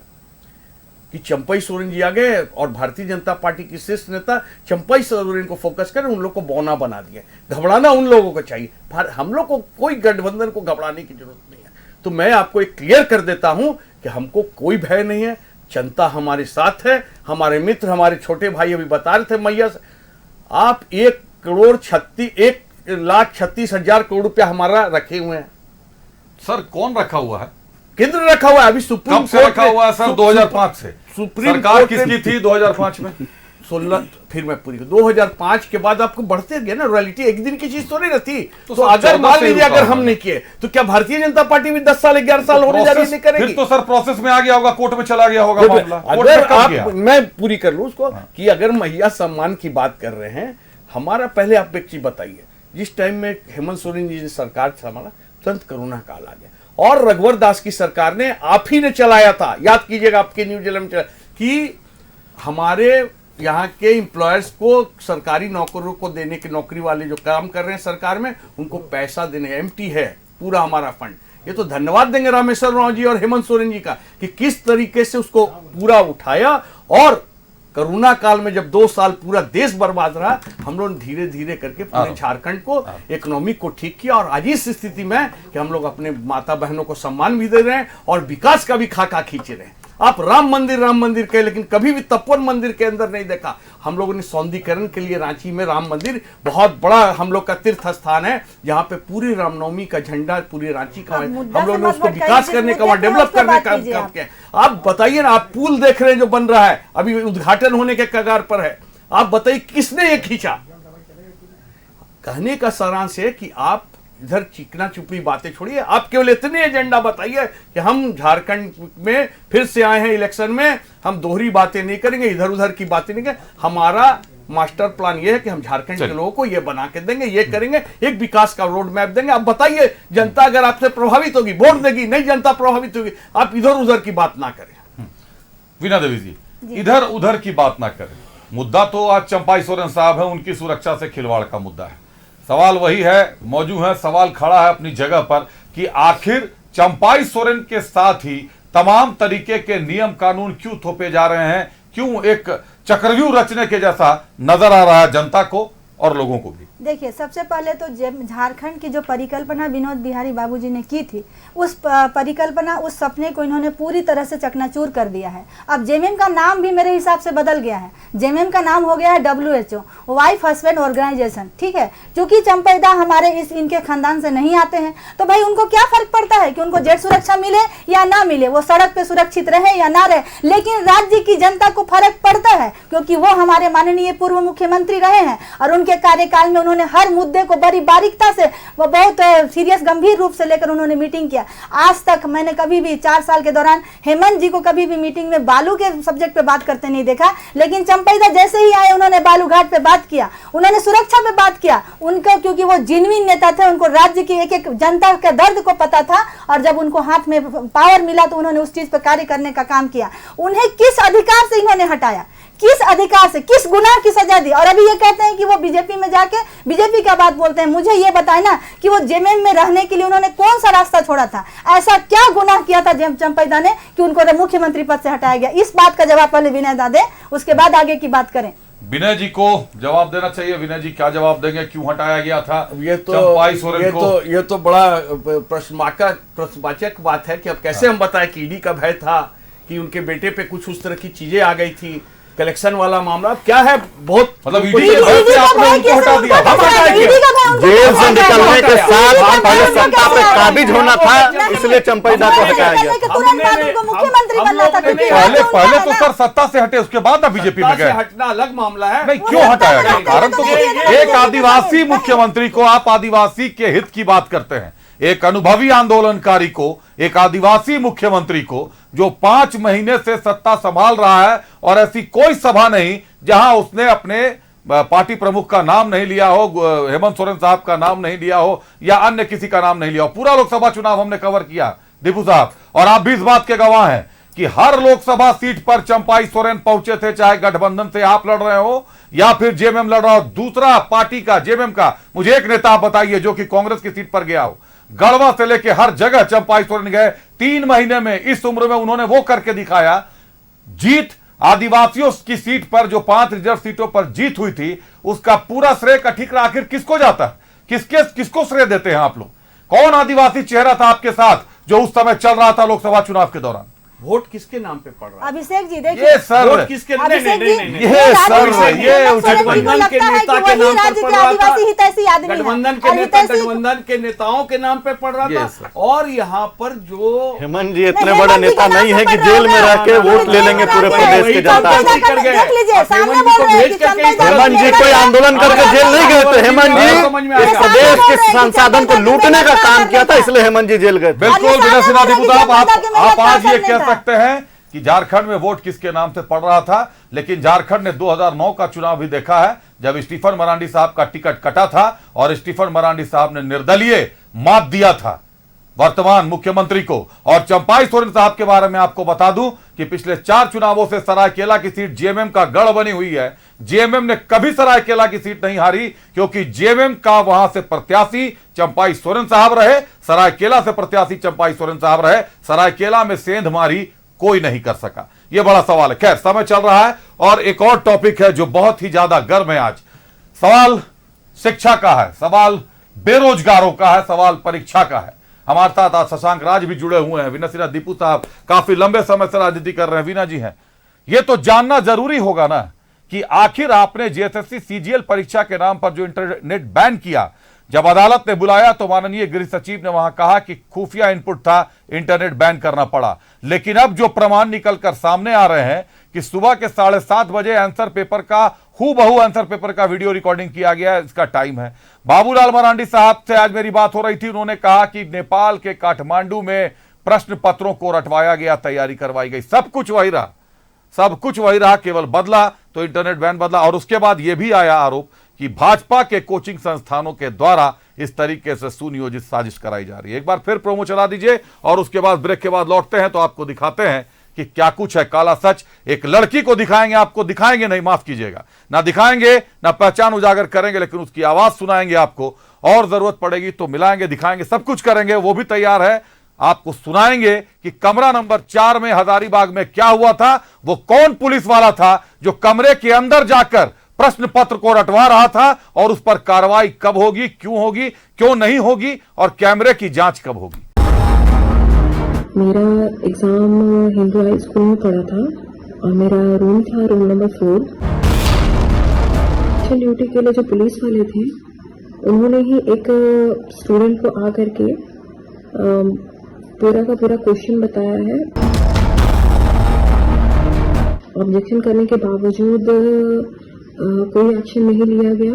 कि चंपाई सोरेन जी आ गए और भारतीय जनता पार्टी की शीर्ष नेता चंपाई सोरेन को फोकस कर उन लोग को बौना बना दिया। घबराना उन लोगों को चाहिए, हम लोग को कोई गठबंधन को घबराने की जरूरत नहीं है। तो मैं आपको एक क्लियर कर देता हूं कि हमको कोई भय नहीं है, जनता हमारे साथ है। हमारे मित्र, हमारे छोटे भाई अभी बता रहे थे मैया से, आप 1,36,00,000 करोड़ रुपया हमारा रखे हुए हैं। सर कौन रखा हुआ है? केंद्र रखा हुआ है। अभी सुप्रीम कब से रखा हुआ है सर? 2005 से। सुप्रीम सरकार किसकी थी 2005 में? 16 फिर मैं पूरी 2005 के बाद आपको बढ़ते गया ना रॉयल्टी, एक दिन की चीज तो नहीं रहती। तो अगर मान लीजिए अगर हम नहीं किए तो क्या भारतीय जनता पार्टी भी 10 साल 11 साल होने जा रही नहीं करेगी? फिर तो सर प्रोसेस में आ गया होगा, कोर्ट में चला गया होगा मामला। अगर आप, मैं पूरी कर लूं उसको कि अगर महिला सम्मान की बात कर रहे हैं, हमारा पहले आप एक चीज बताइए, जिस टाइम में हेमंत सोरेन जी ने सरकार संभाला तुरंत कोरोना काल आ गया और रघुवर दास की सरकार ने, आप ही ने चलाया था, याद कीजिएगा, आपके न्यूज में चला कि हमारे यहाँ के एम्प्लॉयर्स को, सरकारी नौकरों को देने के, नौकरी वाले जो काम कर रहे हैं सरकार में, उनको पैसा देने, एम्प्टी है पूरा हमारा फंड। ये तो धन्यवाद देंगे रामेश्वर राव जी और हेमंत सोरेन जी का कि किस तरीके से उसको पूरा उठाया। और कोरोना काल में जब 2 साल पूरा देश बर्बाद रहा, हम लोग धीरे धीरे करके पूरे झारखंड को, इकोनॉमी को ठीक किया और आज इस स्थिति में कि हम लोग अपने माता बहनों को सम्मान भी दे रहे हैं और विकास का भी खाका खींच रहे हैं। आप राम मंदिर कहे, लेकिन कभी भी तपोवन मंदिर के अंदर नहीं देखा। हम लोगों ने सौंदर्यीकरण के लिए रांची में राम मंदिर बहुत बड़ा हम लोग का तीर्थ स्थान है, जहाँ पे पूरी रामनवमी का झंडा पूरे रांची का, हम लोग ने उसको विकास करने का, वहां डेवलप करने का काम किया। आप बताइए ना, आप पुल देख रहे हैं जो बन रहा है, अभी उद्घाटन होने के कगार पर है, आप बताइए किसने ये खींचा? कहने का सारांश है कि आप इधर चिकना चुपड़ी बातें छोड़िए, आप केवल इतने एजेंडा बताइए कि हम झारखंड में फिर से आए हैं इलेक्शन में, हम दोहरी बातें नहीं करेंगे, इधर उधर की बातें नहीं करेंगे। हमारा मास्टर प्लान ये है कि हम झारखंड के लोगों को ये बना के देंगे, ये करेंगे, एक विकास का रोड मैप देंगे। आप बताइए, जनता अगर आपसे प्रभावित होगी वोट देगी, नहीं जनता प्रभावित होगी, आप इधर उधर की बात ना करें। वीणा देवी जी, इधर उधर की बात ना करें। मुद्दा तो आज चंपाई सोरेन साहब है, उनकी सुरक्षा से खिलवाड़ का मुद्दा है। सवाल वही है, मौजूद है, सवाल खड़ा है अपनी जगह पर कि आखिर चंपाई सोरेन के साथ ही तमाम तरीके के नियम कानून क्यों थोपे जा रहे हैं, क्यों एक चक्रव्यूह रचने के जैसा नजर आ रहा है जनता को और लोगों को भी। देखिए, सबसे पहले तो झारखंड की जो परिकल्पना विनोद बिहारी बाबूजी ने की थी, उस परिकल्पना, उस सपने को इन्होंने पूरी तरह से चकनाचूर कर दिया है। अब जेएमएम का नाम भी मेरे हिसाब से बदल गया है। जेएमएम का नाम हो गया है WHO, वाइफ हस्बैंड ऑर्गेनाइजेशन, ठीक है। क्योंकि चंपैदा हमारे इनके खानदान से नहीं आते हैं, तो भाई उनको क्या फर्क पड़ता है कि उनको जेड सुरक्षा मिले या ना मिले, वो सड़क पे सुरक्षित रहे या ना रहे। लेकिन राज्य की जनता को फर्क पड़ता है, क्योंकि वो हमारे माननीय पूर्व मुख्यमंत्री रहे हैं और उनके कार्यकाल में उन्होंने हर मुद्दे को बड़ी बारीकता से, वो बहुत सीरियस गंभीर रूप से लेकर उन्होंने मीटिंग किया। आज तक मैंने कभी भी 4 साल के दौरान हेमंत जी को कभी भी मीटिंग में बालू के सब्जेक्ट पे बात करते नहीं देखा। लेकिन चंपैदा जैसे ही आए, उन्होंने बालू घाट पे बात किया, उन्होंने सुरक्षा पे बात किया। उनका, क्योंकि वो जेन्युइन नेता थे, उनको राज्य की एक एक जनता के दर्द को पता था, और जब उनको हाथ में पावर मिला तो उन्होंने उस चीज पे कार्य करने का काम किया। उन्हें किस अधिकार से इन्होंने हटाया, किस अधिकार से, किस गुनाह की सजा दी? और अभी ये कहते हैं कि वो बीजेपी में जाके बीजेपी का बात बोलते हैं। मुझे ये बताए ना कि वो जेएमएम में रहने के लिए उन्होंने कौन सा रास्ता छोड़ा था? ऐसा क्या गुनाह किया था चंपैदा ने कि उनको मुख्यमंत्री पद से हटाया गया? इस बात का जवाब पहले विनय दा दे, उसके बाद आगे की बात करें। विनय जी को जवाब देना चाहिए। विनय जी क्या जवाब देंगे, क्यों हटाया गया था ये तो चंपाई सोरेन को? ये तो बड़ा प्रश्नवाचक बात है कि अब कैसे हम बताएं कि ईडी का भय था, कि उनके बेटे पे कुछ उस तरह की चीजें आ गई थी, कलेक्शन वाला मामला क्या है, बहुत मतलब ईडी के भय से आपने उनको हटा दिया। जेल से निकलने के साथ पहले सत्ता पे काबिज होना था, इसलिए चंपैदा को हटाया गया। मुख्यमंत्री बनना था। पहले तो सर सत्ता से हटे, उसके बाद ना बीजेपी में गए। हटना अलग मामला है। नहीं, क्यों हटाया गया? कारण तो एक आदिवासी मुख्यमंत्री को आप आदिवासी के हित की बात करते हैं, एक अनुभवी आंदोलनकारी को, एक आदिवासी मुख्यमंत्री को जो 5 महीने से सत्ता संभाल रहा है, और ऐसी कोई सभा नहीं जहां उसने अपने पार्टी प्रमुख का नाम नहीं लिया हो, हेमंत सोरेन साहब का नाम नहीं लिया हो, या अन्य किसी का नाम नहीं लिया हो। पूरा लोकसभा चुनाव हमने कवर किया दीपू साहब, और आप भी इस बात के गवाह हैं कि हर लोकसभा सीट पर चंपाई सोरेन पहुंचे थे, चाहे गठबंधन से आप लड़ रहे हो या फिर जेएमएम लड़ रहा हो। दूसरा पार्टी का, जेएमएम का, मुझे एक नेता आप बताइए जो कि कांग्रेस की सीट पर गया हो। गढ़वा से लेके हर जगह चंपाई सोरेन गए। 3 महीने में, इस उम्र में उन्होंने वो करके दिखाया। जीत आदिवासियों की सीट पर, जो 5 रिजर्व सीटों पर जीत हुई थी, उसका पूरा श्रेय का ठिकाना आखिर किसको जाता है? किसको श्रेय देते हैं आप लोग? कौन आदिवासी चेहरा था आपके साथ जो उस समय चल रहा था लोकसभा चुनाव के दौरान? वोट किसके नाम पे पड़ रहा है? अभिषेक जी देखिए, ये सर, वोट किसके? नहीं, ये सर, ये उचित नहीं। गठबंधन के नेता के नाम पर पड़ रहा था, गठबंधन के नेताओं के नाम पे पड़ रहा था। और यहाँ पर जो हेमंत जी इतने बड़े नेता नहीं है कि जेल में रह के वोट ले लेंगे पूरे प्रदेश के जनता। हेमंत जी कोई आंदोलन करके जेल नहीं गए थे। हेमंत जी इस प्रदेश के संसाधन को लूटने का काम किया था, इसलिए हेमंत जी जेल गए। बिल्कुल विनय सिन्हा दीपू साहब, आप आज ये कह सकते हैं कि झारखंड में वोट किसके नाम से पड़ रहा था, लेकिन झारखंड ने 2009 का चुनाव भी देखा है, जब स्टीफन मरांडी साहब का टिकट कटा था और स्टीफन मरांडी साहब ने निर्दलीय मात दिया था वर्तमान मुख्यमंत्री को। और चंपाई सोरेन साहब के बारे में आपको बता दूं कि पिछले 4 चुनावों से सरायकेला की सीट जेएमएम का गढ़ बनी हुई है। जेएमएम ने कभी सरायकेला की सीट नहीं हारी, क्योंकि जेएमएम का वहां से प्रत्याशी चंपाई सोरेन साहब रहे, सरायकेला से प्रत्याशी चंपाई सोरेन साहब रहे। सरायकेला में सेंधमारी कोई नहीं कर सका। यह बड़ा सवाल है। खैर, समय चल रहा है और एक और टॉपिक है जो बहुत ही ज्यादा गर्म है आज। सवाल शिक्षा का है, सवाल बेरोजगारों का है, सवाल परीक्षा का है। हमारे साथ आज शशांक राज भी जुड़े हुए हैं। विनय सिन्हा दीपू साहब काफी लंबे समय से राजनीति कर रहे हैं। वीना जी हैं। यह तो जानना जरूरी होगा ना कि आखिर आपने जेएसएससी सीजीएल परीक्षा के नाम पर जो इंटरनेट बैन किया, जब अदालत ने बुलाया तो माननीय गृह सचिव ने वहां कहा कि खुफिया इनपुट था, इंटरनेट बैन करना पड़ा। लेकिन अब जो प्रमाण निकलकर सामने आ रहे हैं कि सुबह के 7:30 बजे आंसर पेपर का, हूबहू आंसर पेपर का वीडियो रिकॉर्डिंग किया गया है, इसका टाइम है। बाबूलाल मरांडी साहब से आज मेरी बात हो रही थी, उन्होंने कहा कि नेपाल के काठमांडू में प्रश्न पत्रों को रटवाया गया, तैयारी करवाई गई। सब कुछ वही रहा, सब कुछ वही रहा, केवल बदला तो इंटरनेट बैन बदला। और उसके बाद यह भी आया आरोप कि भाजपा के कोचिंग संस्थानों के द्वारा इस तरीके से सुनियोजित साजिश कराई जा रही है। एक बार फिर प्रोमो चला दीजिए और उसके बाद ब्रेक के बाद लौटते हैं तो आपको दिखाते हैं कि क्या कुछ है काला सच। एक लड़की को दिखाएंगे, आपको दिखाएंगे नहीं, माफ कीजिएगा, ना दिखाएंगे ना पहचान उजागर करेंगे, लेकिन उसकी आवाज सुनाएंगे आपको, और जरूरत पड़ेगी तो मिलाएंगे, दिखाएंगे, सब कुछ करेंगे। वो भी तैयार है आपको सुनाएंगे कि कमरा नंबर 4 में हजारीबाग में क्या हुआ था, वो कौन पुलिस वाला था जो कमरे के अंदर जाकर प्रश्न पत्र को रटवा रहा था, और उस पर कार्रवाई कब होगी, क्यों नहीं होगी, और कैमरे की जांच कब होगी। मेरा एग्जाम हिंदू हाई स्कूल में पढ़ा था और मेरा रूम था रूम नंबर 4। ड्यूटी के लिए जो पुलिस वाले थे उन्होंने ही एक स्टूडेंट को आकर के पूरा का पूरा क्वेश्चन बताया है। ऑब्जेक्शन करने के बावजूद कोई एक्शन नहीं लिया गया।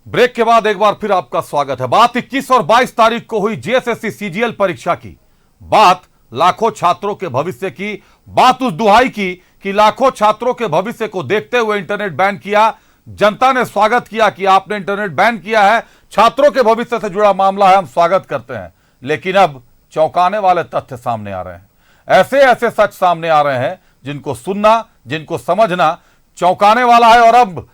ब्रेक के बाद एक बार फिर आपका स्वागत है। बात 21 और 22 तारीख को हुई जेएसएससी सीजीएल परीक्षा की, बात लाखों छात्रों के भविष्य की, बात उस दुहाई की कि लाखों छात्रों के भविष्य को देखते हुए इंटरनेट बैन किया। जनता ने स्वागत किया कि आपने इंटरनेट बैन किया है, छात्रों के भविष्य से जुड़ा मामला है, हम स्वागत करते हैं। लेकिन अब चौंकाने वाले तथ्य सामने आ रहे हैं, ऐसे ऐसे सच सामने आ रहे हैं जिनको सुनना, जिनको समझना चौंकाने वाला है। और अब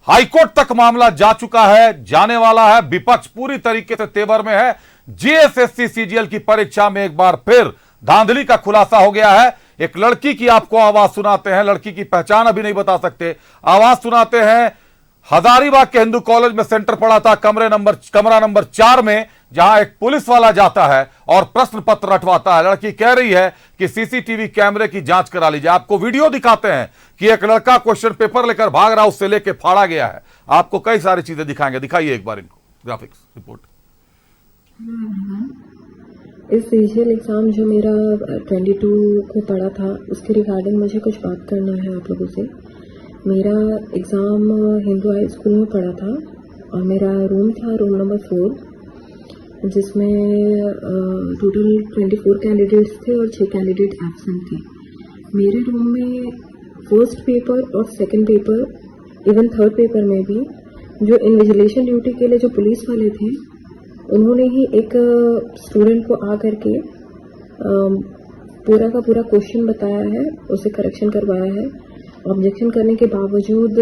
हाईकोर्ट तक मामला जा चुका है, जाने वाला है। विपक्ष पूरी तरीके से तेवर में है। जेएसएससी सीजीएल की परीक्षा में एक बार फिर धांधली का खुलासा हो गया है। एक लड़की की आपको आवाज सुनाते हैं, लड़की की पहचान अभी नहीं बता सकते, आवाज सुनाते हैं। हजारीबाग के हिंदू कॉलेज में सेंटर पड़ा था कमरा नंबर 4 में, जहां एक पुलिस वाला जाता है और प्रश्न पत्र रटवाता है। लड़की कह रही है कि सीसीटीवी कैमरे की जांच करा लीजिए। आपको वीडियो दिखाते हैं कि एक लड़का क्वेश्चन पेपर लेकर भाग रहा, उससे लेकर फाड़ा गया है। आपको कई सारी चीजें दिखाएंगे, दिखाइए एक बार इनको ग्राफिक्स रिपोर्ट। इस सीजीएल एग्जाम जो मेरा 22 को पड़ा था उसके रिगार्डिंग मुझे कुछ बात करना है आप लोगों से। मेरा एग्ज़ाम हिंदू हाई स्कूल में पढ़ा था और मेरा रूम था रूम नंबर 4, जिसमें टोटल 24 कैंडिडेट्स थे और 6 कैंडिडेट एब्सेंट थे। मेरे रूम में फर्स्ट पेपर और second paper, even third paper में भी जो इन्विजिलेशन ड्यूटी के लिए जो पुलिस वाले थे उन्होंने ही एक स्टूडेंट को आकर के पूरा का पूरा क्वेश्चन बताया है, उसे करेक्शन करवाया है। ऑब्जेक्शन करने के बावजूद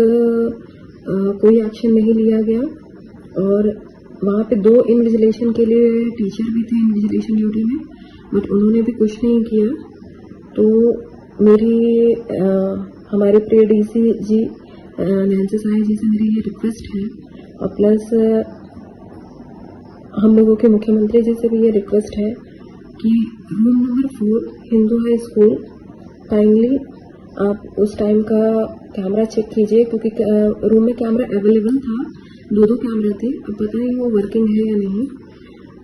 कोई एक्शन नहीं लिया गया। और वहाँ पे 2 इन्विजिलेशन के लिए टीचर भी थे इन्विजिलेशन ड्यूटी में, बट उन्होंने भी कुछ नहीं किया। तो मेरी हमारे प्रिय डीसी जी नैंसी साई जी से मेरी ये रिक्वेस्ट है, और प्लस हम लोगों के मुख्यमंत्री जी से भी ये रिक्वेस्ट है कि room number 4 Hindu high school kindly आप उस टाइम का कैमरा चेक कीजिए, क्योंकि रूम में कैमरा अवेलेबल था, 2 कैमरे थे। अब पता नहीं वो वर्किंग है या नहीं।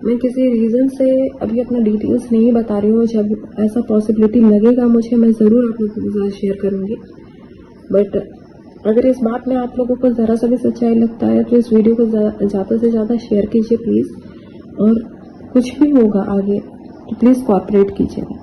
मैं किसी रीज़न से अभी अपना डिटेल्स नहीं बता रही हूँ। जब ऐसा पॉसिबिलिटी लगेगा मुझे, मैं ज़रूर आप लोगों के साथ शेयर करूँगी। बट अगर इस बात में आप लोगों को ज़रा सा भी सच्चाई लगता है तो इस वीडियो को ज़्यादा से ज़्यादा शेयर कीजिए प्लीज़। और कुछ भी होगा आगे तो प्लीज़ कोऑपरेट कीजिएगा।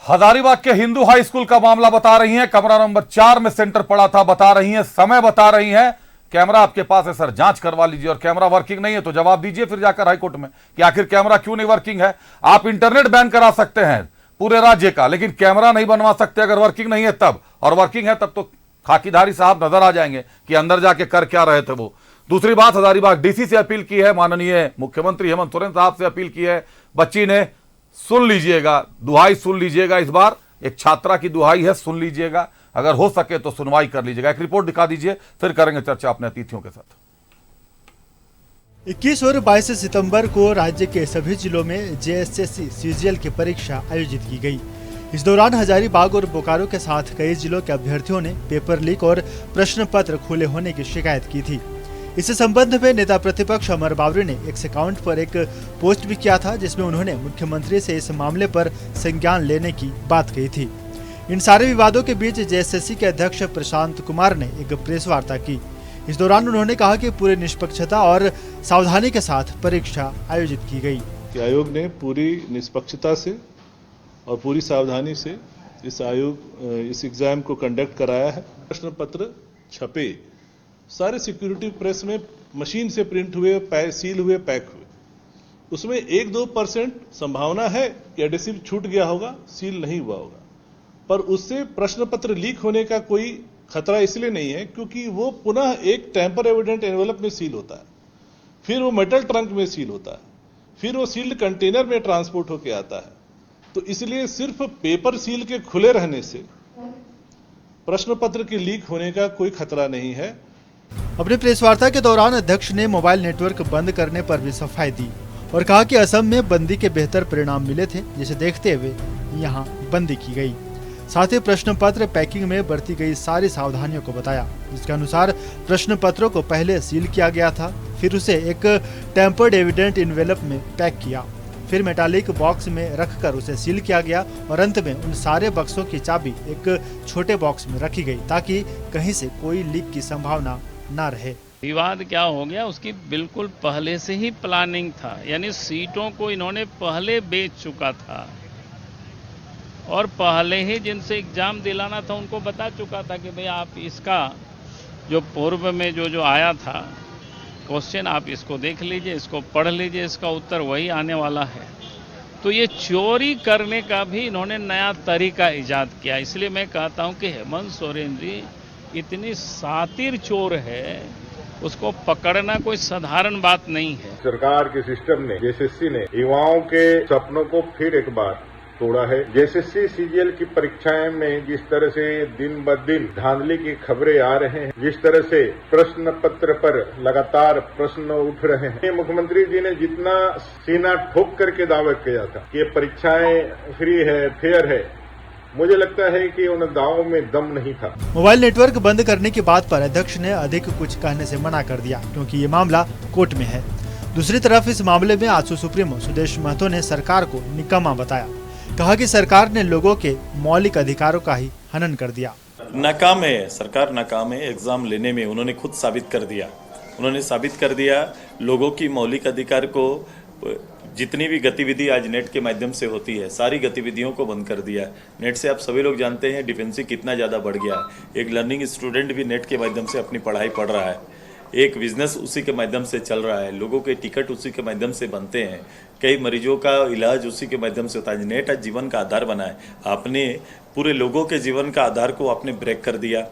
हजारीबाग के हिंदू हाई स्कूल का मामला बता रही हैं, कमरा नंबर 4 में सेंटर पड़ा था बता रही हैं, समय बता रही हैं। कैमरा आपके पास है सर, जांच करवा लीजिए। और कैमरा वर्किंग नहीं है तो जवाब दीजिए फिर जाकर हाईकोर्ट में कि आखिर कैमरा क्यों नहीं वर्किंग है। आप इंटरनेट बैन करा सकते हैं पूरे राज्य का, लेकिन कैमरा नहीं बनवा सकते अगर वर्किंग नहीं है तब। और वर्किंग है तब तो खाकीधारी साहब नजर आ जाएंगे कि अंदर जाके कर क्या रहे थे वो। दूसरी बात, हजारीबाग डीसी से अपील की है, माननीय मुख्यमंत्री हेमंत सोरेन साहब से अपील की है। बच्ची ने, सुन लीजिएगा, दुहाई सुन लीजिएगा, इस बार एक छात्रा की दुहाई है, सुन लीजिएगा, अगर हो सके तो सुनवाई कर लीजिएगा। एक रिपोर्ट दिखा दीजिए, फिर करेंगे चर्चा अपने अतिथियों के साथ। 21 और 22 सितंबर को राज्य के सभी जिलों में जेएसएससी सीजीएल की परीक्षा आयोजित की गई। इस दौरान हजारीबाग और बोकारो के साथ कई जिलों के अभ्यर्थियों ने पेपर लीक और प्रश्न पत्र खुले होने की शिकायत की थी। इस संबंध में नेता प्रतिपक्ष अमर बावरी ने एक्स अकाउंट पर एक पोस्ट भी किया था, जिसमें उन्होंने मुख्यमंत्री से इस मामले पर संज्ञान लेने की बात कही थी। इन सारे विवादों के बीच जेएसएससी के अध्यक्ष प्रशांत कुमार ने एक प्रेस वार्ता की। इस दौरान उन्होंने कहा कि पूरी निष्पक्षता और सावधानी के साथ परीक्षा आयोजित की गई। आयोग ने पूरी निष्पक्षता से और पूरी सावधानी से इस एग्जाम को कंडक्ट कराया है। प्रश्न पत्र छपे, सारे सिक्योरिटी प्रेस में मशीन से प्रिंट हुए, सील हुए, पैक हुए। उसमें 1-2% संभावना है कि एडेसिव छूट गया होगा, सील नहीं हुआ होगा। पर उससे प्रश्न पत्र लीक होने का कोई खतरा इसलिए नहीं है क्योंकि वो पुनः एक टेम्पर एविडेंट एनवेलप में सील होता है, फिर वो मेटल ट्रंक में सील होता है, फिर वो सील्ड कंटेनर में ट्रांसपोर्ट होकर आता है। तो इसलिए सिर्फ पेपर सील के खुले रहने से प्रश्न पत्र के लीक होने का कोई खतरा नहीं है। अपनी प्रेस वार्ता के दौरान अध्यक्ष ने मोबाइल नेटवर्क बंद करने पर भी सफाई दी और कहा कि असम में बंदी के बेहतर परिणाम मिले थे, जिसे देखते हुए यहां बंदी की गई। साथ ही प्रश्न पत्र पैकिंग में बरती गई सारी सावधानियों को बताया, जिसके अनुसार प्रश्न पत्रों को पहले सील किया गया था, फिर उसे एक टेम्पर्ड एविडेंट इन्वेलप में पैक किया, फिर मेटालिक बॉक्स में रखकर उसे सील किया गया और अंत में उन सारे बक्सों की चाबी एक छोटे बॉक्स में रखी गई ताकि कहीं से कोई लीक की संभावना न रहे। विवाद क्या हो गया, उसकी बिल्कुल पहले से ही प्लानिंग था, यानी सीटों को इन्होंने पहले बेच चुका था और पहले ही जिनसे एग्जाम दिलाना था उनको बता चुका था कि भाई आप इसका जो पूर्व में जो आया था क्वेश्चन आप इसको देख लीजिए, इसको पढ़ लीजिए, इसका उत्तर वही आने वाला है। तो ये चोरी करने का भी इन्होंने नया तरीका इजाद किया। इसलिए मैं कहता हूं कि हेमंत सोरेन जी इतनी सातिर चोर है, उसको पकड़ना कोई साधारण बात नहीं है। सरकार के सिस्टम ने, जेएसएससी ने युवाओं के सपनों को फिर एक बार तोड़ा है। जेएसएससी सीजीएल की परीक्षाएं में जिस तरह से दिन ब दिन धांधली की खबरें आ रहे हैं, जिस तरह से प्रश्न पत्र पर लगातार प्रश्न उठ रहे हैं, मुख्यमंत्री जी ने जितना सीना ठोक करके दावा किया था कि ये परीक्षाएं फ्री है, फेयर है, मुझे लगता है कि उन दावों में दम नहीं था। मोबाइल नेटवर्क बंद करने की बात पर अध्यक्ष ने अधिक कुछ कहने से मना कर दिया क्योंकि ये मामला कोर्ट में है। दूसरी तरफ इस मामले में आजसू सुप्रीमो सुदेश महतो ने सरकार को निकम्मा बताया। कहा कि सरकार ने लोगों के मौलिक अधिकारों का ही हनन कर दिया। नाकाम है सरकार, नाकाम है एग्जाम लेने में। उन्होंने खुद साबित कर दिया, उन्होंने साबित कर दिया लोगों की मौलिक अधिकार को। जितनी भी गतिविधि आज नेट के माध्यम से होती है, सारी गतिविधियों को बंद कर दिया। नेट से आप सभी लोग जानते हैं डिफेंसिव कितना ज़्यादा बढ़ गया है। एक लर्निंग स्टूडेंट भी नेट के माध्यम से अपनी पढ़ाई पढ़ रहा है, एक बिजनेस उसी के माध्यम से चल रहा है, लोगों के टिकट उसी के माध्यम से बनते हैं, कई मरीजों का इलाज उसी के माध्यम से होता है। नेट आज जीवन का आधार बना है। आपने पूरे लोगों के जीवन का आधार को आपने ब्रेक कर दिया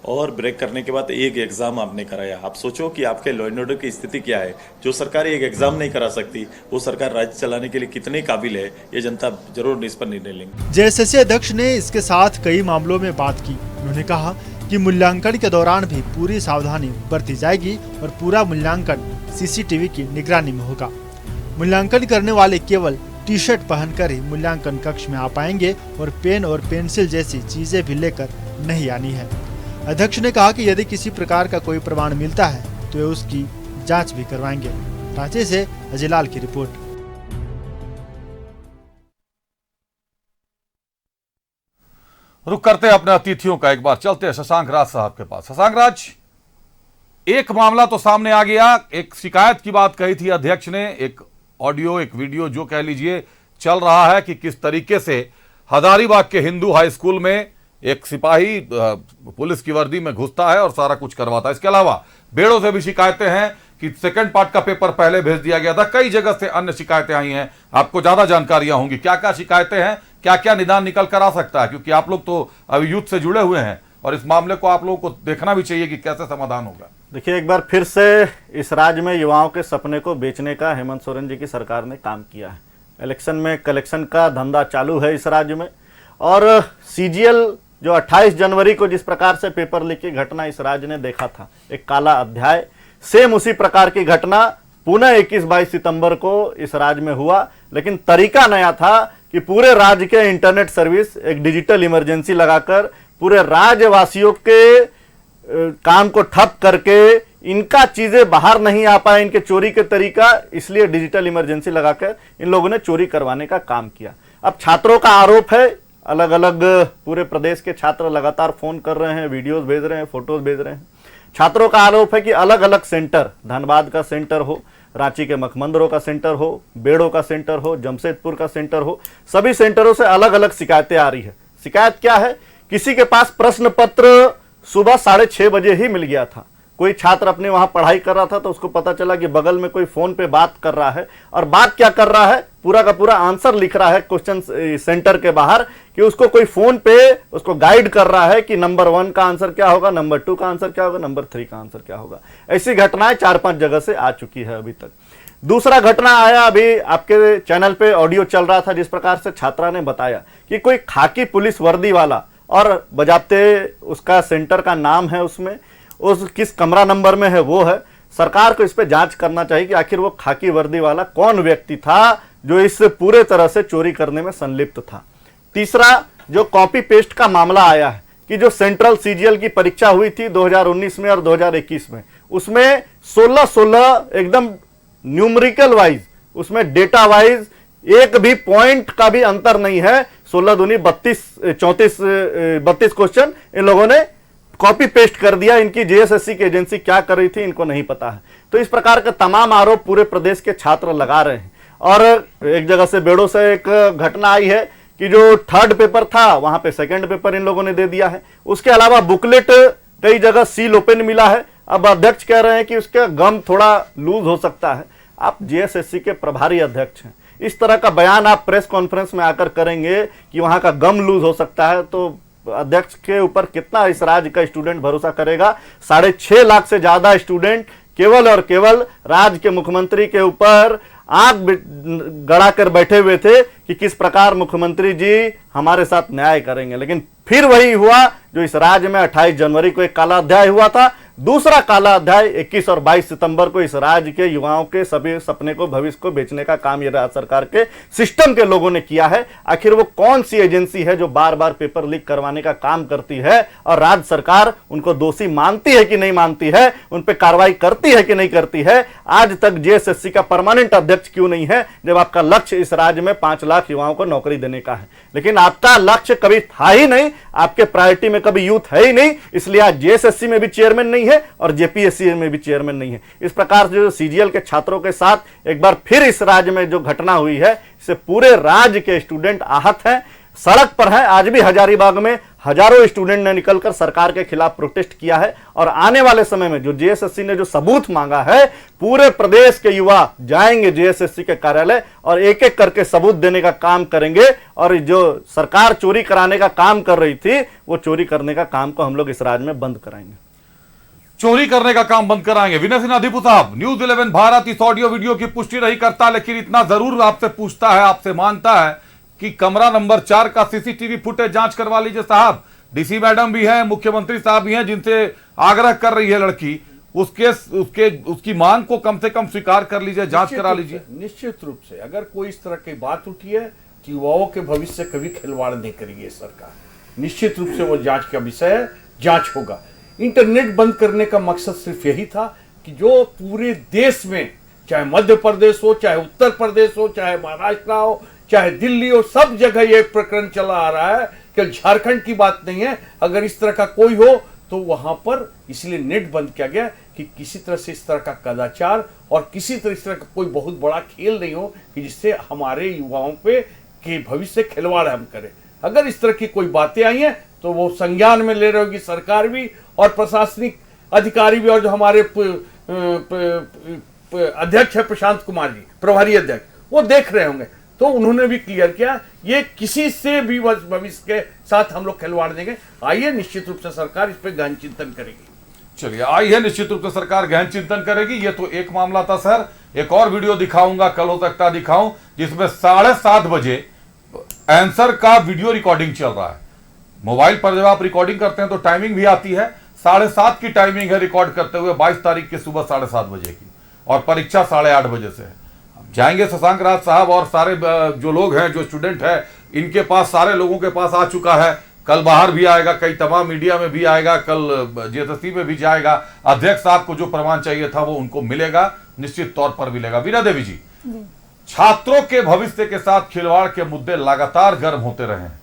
और ब्रेक करने के बाद एक एग्जाम आपने कराया। आप सोचो कि आपके लॉ एंड ऑर्डर की स्थिति क्या है। जो सरकार एक एग्जाम नहीं करा सकती, वो सरकार राज्य चलाने के लिए कितने काबिल है, ये जनता जरूर इस पर निर्णय लेंगे। जेएसएससी अध्यक्ष ने इसके साथ कई मामलों में बात की। उन्होंने कहा कि मूल्यांकन के दौरान भी पूरी सावधानी बरती जाएगी और पूरा मूल्यांकन सीसीटीवी की निगरानी में होगा। मूल्यांकन करने वाले केवल टी शर्ट पहनकर ही मूल्यांकन कक्ष में आ पाएंगे और पेन और पेंसिल जैसी चीजें भी लेकर नहीं आनी है। अध्यक्ष ने कहा कि यदि किसी प्रकार का कोई प्रमाण मिलता है तो वे उसकी जांच भी करवाएंगे। रांची से अजय लाल की रिपोर्ट। रुक करते हैं अपने अतिथियों का, एक बार चलते हैं शशांक राज साहब के पास। शशांक राज, एक मामला तो सामने आ गया, एक शिकायत की बात कही थी अध्यक्ष ने, एक ऑडियो एक वीडियो जो कह लीजिए चल रहा है कि किस तरीके से हजारीबाग के हिंदू हाई स्कूल में एक सिपाही पुलिस की वर्दी में घुसता है और सारा कुछ करवाता है। इसके अलावा बेड़ों से भी शिकायतें हैं कि सेकंड पार्ट का पेपर पहले भेज दिया गया था। कई जगह से अन्य शिकायतें आई हैं, आपको ज्यादा जानकारियां होंगी। क्या क्या शिकायतें हैं, क्या क्या निदान निकल कर आ सकता है, क्योंकि आप लोग तो अभी यूथ से जुड़े हुए हैं और इस मामले को आप लोगों को देखना भी चाहिए कि कैसे समाधान होगा। देखिए, एक बार फिर से इस राज्य में युवाओं के सपने को बेचने का हेमंत सोरेन जी की सरकार ने काम किया है। इलेक्शन में कलेक्शन का धंधा चालू है इस राज्य में। और सीजीएल जो 28 जनवरी को जिस प्रकार से पेपर लीक की घटना इस राज्य ने देखा था, एक काला अध्याय, सेम उसी प्रकार की घटना पुनः 21-22 सितंबर को इस राज्य में हुआ। लेकिन तरीका नया था कि पूरे राज्य के इंटरनेट सर्विस एक डिजिटल इमरजेंसी लगाकर पूरे राज्यवासियों के काम को ठप करके इनका चीजें बाहर नहीं आ पाए, इनके चोरी के तरीका, इसलिए डिजिटल इमरजेंसी लगाकर इन लोगों ने चोरी करवाने का काम किया। अब छात्रों का आरोप है, अलग अलग पूरे प्रदेश के छात्र लगातार फोन कर रहे हैं, वीडियोस भेज रहे हैं, फोटोज भेज रहे हैं। छात्रों का आरोप है कि अलग अलग सेंटर, धनबाद का सेंटर हो, रांची के मखमंदरों का सेंटर हो, बेड़ो का सेंटर हो, जमशेदपुर का सेंटर हो, सभी सेंटरों से अलग अलग शिकायतें आ रही है। शिकायत क्या है? किसी के पास प्रश्न पत्र सुबह 6:30 बजे ही मिल गया था, कोई छात्र अपने वहां पढ़ाई कर रहा था तो उसको पता चला कि बगल में कोई फोन पे बात कर रहा है, और बात क्या कर रहा है, पूरा का पूरा आंसर लिख रहा है क्वेश्चन सेंटर के बाहर, कि उसको कोई फोन पे उसको गाइड कर रहा है कि नंबर 1 का आंसर क्या होगा, नंबर 2 का आंसर क्या होगा, नंबर 3 का आंसर क्या होगा। ऐसी घटनाएं 4-5 जगह से आ चुकी है अभी तक। दूसरा घटना आया, अभी आपके चैनल पे ऑडियो चल रहा था जिस प्रकार से छात्रा ने बताया कि कोई खाकी पुलिस वर्दी वाला, और बजाते उसका सेंटर का नाम है, उसमें उस किस कमरा नंबर में है वो है। सरकार को इस पे जांच करना चाहिए कि आखिर वो खाकी वर्दी वाला कौन व्यक्ति था जो इस पूरे तरह से चोरी करने में संलिप्त था। तीसरा, जो कॉपी पेस्ट का मामला आया है कि जो सेंट्रल सीजीएल की परीक्षा हुई थी 2019 में और 2021 में, उसमें 16 एकदम न्यूमेरिकल वाइज, उसमें डेटा वाइज एक भी पॉइंट का भी अंतर नहीं है। 16 दूनी 32 क्वेश्चन इन लोगों ने कॉपी पेस्ट कर दिया। इनकी जेएसएससी की एजेंसी क्या कर रही थी इनको नहीं पता है। तो इस प्रकार के तमाम आरोप पूरे प्रदेश के छात्र लगा रहे हैं। और एक जगह से बेड़ो से एक घटना आई है कि जो थर्ड पेपर था वहां पे सेकंड पेपर इन लोगों ने दे दिया है। उसके अलावा बुकलेट कई जगह सील ओपन मिला है। अब अध्यक्ष कह रहे हैं कि उसका गम थोड़ा लूज हो सकता है। आप जेएसएससी के प्रभारी अध्यक्ष हैं, इस तरह का बयान आप प्रेस कॉन्फ्रेंस में आकर करेंगे कि वहां का गम लूज हो सकता है, तो अध्यक्ष के ऊपर कितना इस राज्य का स्टूडेंट भरोसा करेगा। 6.5 लाख से ज्यादा स्टूडेंट केवल और केवल राज्य के मुख्यमंत्री के ऊपर आंख गड़ा कर बैठे हुए थे कि किस प्रकार मुख्यमंत्री जी हमारे साथ न्याय करेंगे। लेकिन फिर वही हुआ जो इस राज्य में 28 जनवरी को एक काला अध्याय हुआ था। दूसरा काला अध्याय 21 और 22 सितंबर को इस राज्य के युवाओं के सभी सपने को, भविष्य को बेचने का काम ये राज्य सरकार के सिस्टम के लोगों ने किया है। आखिर वो कौन सी एजेंसी है जो बार बार पेपर लीक करवाने का काम करती है और राज्य सरकार उनको दोषी मानती है कि नहीं मानती है, उन पर कार्रवाई करती है कि नहीं करती है। आज तक जेएसएससी का परमानेंट अध्यक्ष क्यों नहीं है, जब आपका लक्ष्य इस राज्य में 5 लाख युवाओं को नौकरी देने का है। लेकिन आपका लक्ष्य कभी था ही नहीं, आपके प्रायोरिटी में कभी यूथ है ही नहीं, इसलिए आज जेएसएससी में भी चेयरमैन नहीं है और जेपीएससी में भी चेयरमैन नहीं है। इस प्रकार से जो सीजीएल के छात्रों के साथ एक बार फिर इस राज्य में जो घटना हुई है, इससे पूरे राज्य के स्टूडेंट आहत हैं, सड़क पर हैं। आज भी हजारीबाग में हजारों स्टूडेंट ने निकलकर सरकार के खिलाफ प्रोटेस्ट किया है। और आने वाले समय में जो जेएसएससी ने जो सबूत मांगा है, पूरे प्रदेश के युवा जाएंगे जेएसएससी के कार्यालय और एक एक करके सबूत देने का काम करेंगे। और जो सरकार चोरी कराने का काम कर रही थी, वो चोरी करने का काम को हम लोग इस राज्य में बंद कराएंगे। चोरी करने का काम बंद कराएंगे। विनय सिन्हा दीपू साहब, न्यूज 11 भारत इस ऑडियो वीडियो की पुष्टि नहीं करता, लेकिन इतना जरूर आपसे पूछता है, आपसे मानता है कि कमरा नंबर 4 का सीसीटीवी फुटेज जांच करवा लीजिए साहब। डीसी मैडम भी हैं, मुख्यमंत्री साहब भी हैं, जिनसे आग्रह कर रही है लड़की, उसकी मांग को कम से कम स्वीकार कर लीजिए, जांच करा लीजिए। निश्चित रूप से अगर कोई इस तरह की बात उठी है कि युवाओं के भविष्य से कभी खिलवाड़ नहीं करेगी सरकार, निश्चित रूप से वो जांच का विषय है, जांच होगा। इंटरनेट बंद करने का मकसद सिर्फ यही था कि जो पूरे देश में, चाहे मध्य प्रदेश हो, चाहे उत्तर प्रदेश हो, चाहे महाराष्ट्र हो, चाहे दिल्ली हो, सब जगह ये प्रकरण चला आ रहा है कि झारखंड की बात नहीं है। अगर इस तरह का कोई हो तो वहां पर इसलिए नेट बंद किया गया कि किसी तरह से इस तरह का कदाचार और किसी तरह इस तरह का कोई बहुत बड़ा खेल नहीं हो कि जिससे हमारे युवाओं पे के भविष्य से खिलवाड़ हम करें। अगर इस तरह की कोई बातें आई हैं तो वो संज्ञान में ले रहे होगी सरकार भी और प्रशासनिक अधिकारी भी, और जो हमारे अध्यक्ष है प्रशांत कुमार जी, प्रभारी अध्यक्ष, वो देख रहे होंगे। तो उन्होंने भी क्लियर किया ये किसी से भी भविष्य के साथ हम लोग खिलवाड़ देंगे। आइए, निश्चित रूप से सरकार इस पर गहन चिंतन करेगी। चलिए, आई है, निश्चित रूप से सरकार गहन चिंतन करेगी। ये तो एक मामला था सर। एक और वीडियो दिखाऊंगा, कल हो सकता दिखाऊं, जिसमें 7:30 बजे आंसर का वीडियो रिकॉर्डिंग चल रहा है। मोबाइल पर जब आप रिकॉर्डिंग करते हैं तो टाइमिंग भी आती है, 7:30 की टाइमिंग है रिकॉर्ड करते हुए, 22 तारीख की सुबह 7:30 बजे की, और परीक्षा 8:30 बजे से है। जाएंगे शशांक राज साहब और सारे जो लोग हैं, जो स्टूडेंट हैं, इनके पास, सारे लोगों के पास आ चुका है। कल बाहर भी आएगा, कई तमाम मीडिया में भी आएगा, कल जेएसएससी में भी जाएगा। अध्यक्ष साहब को जो प्रमाण चाहिए था वो उनको मिलेगा, निश्चित तौर पर मिलेगा। वीना देवी जी, छात्रों के भविष्य के साथ खिलवाड़ के मुद्दे लगातार गर्म होते रहे हैं।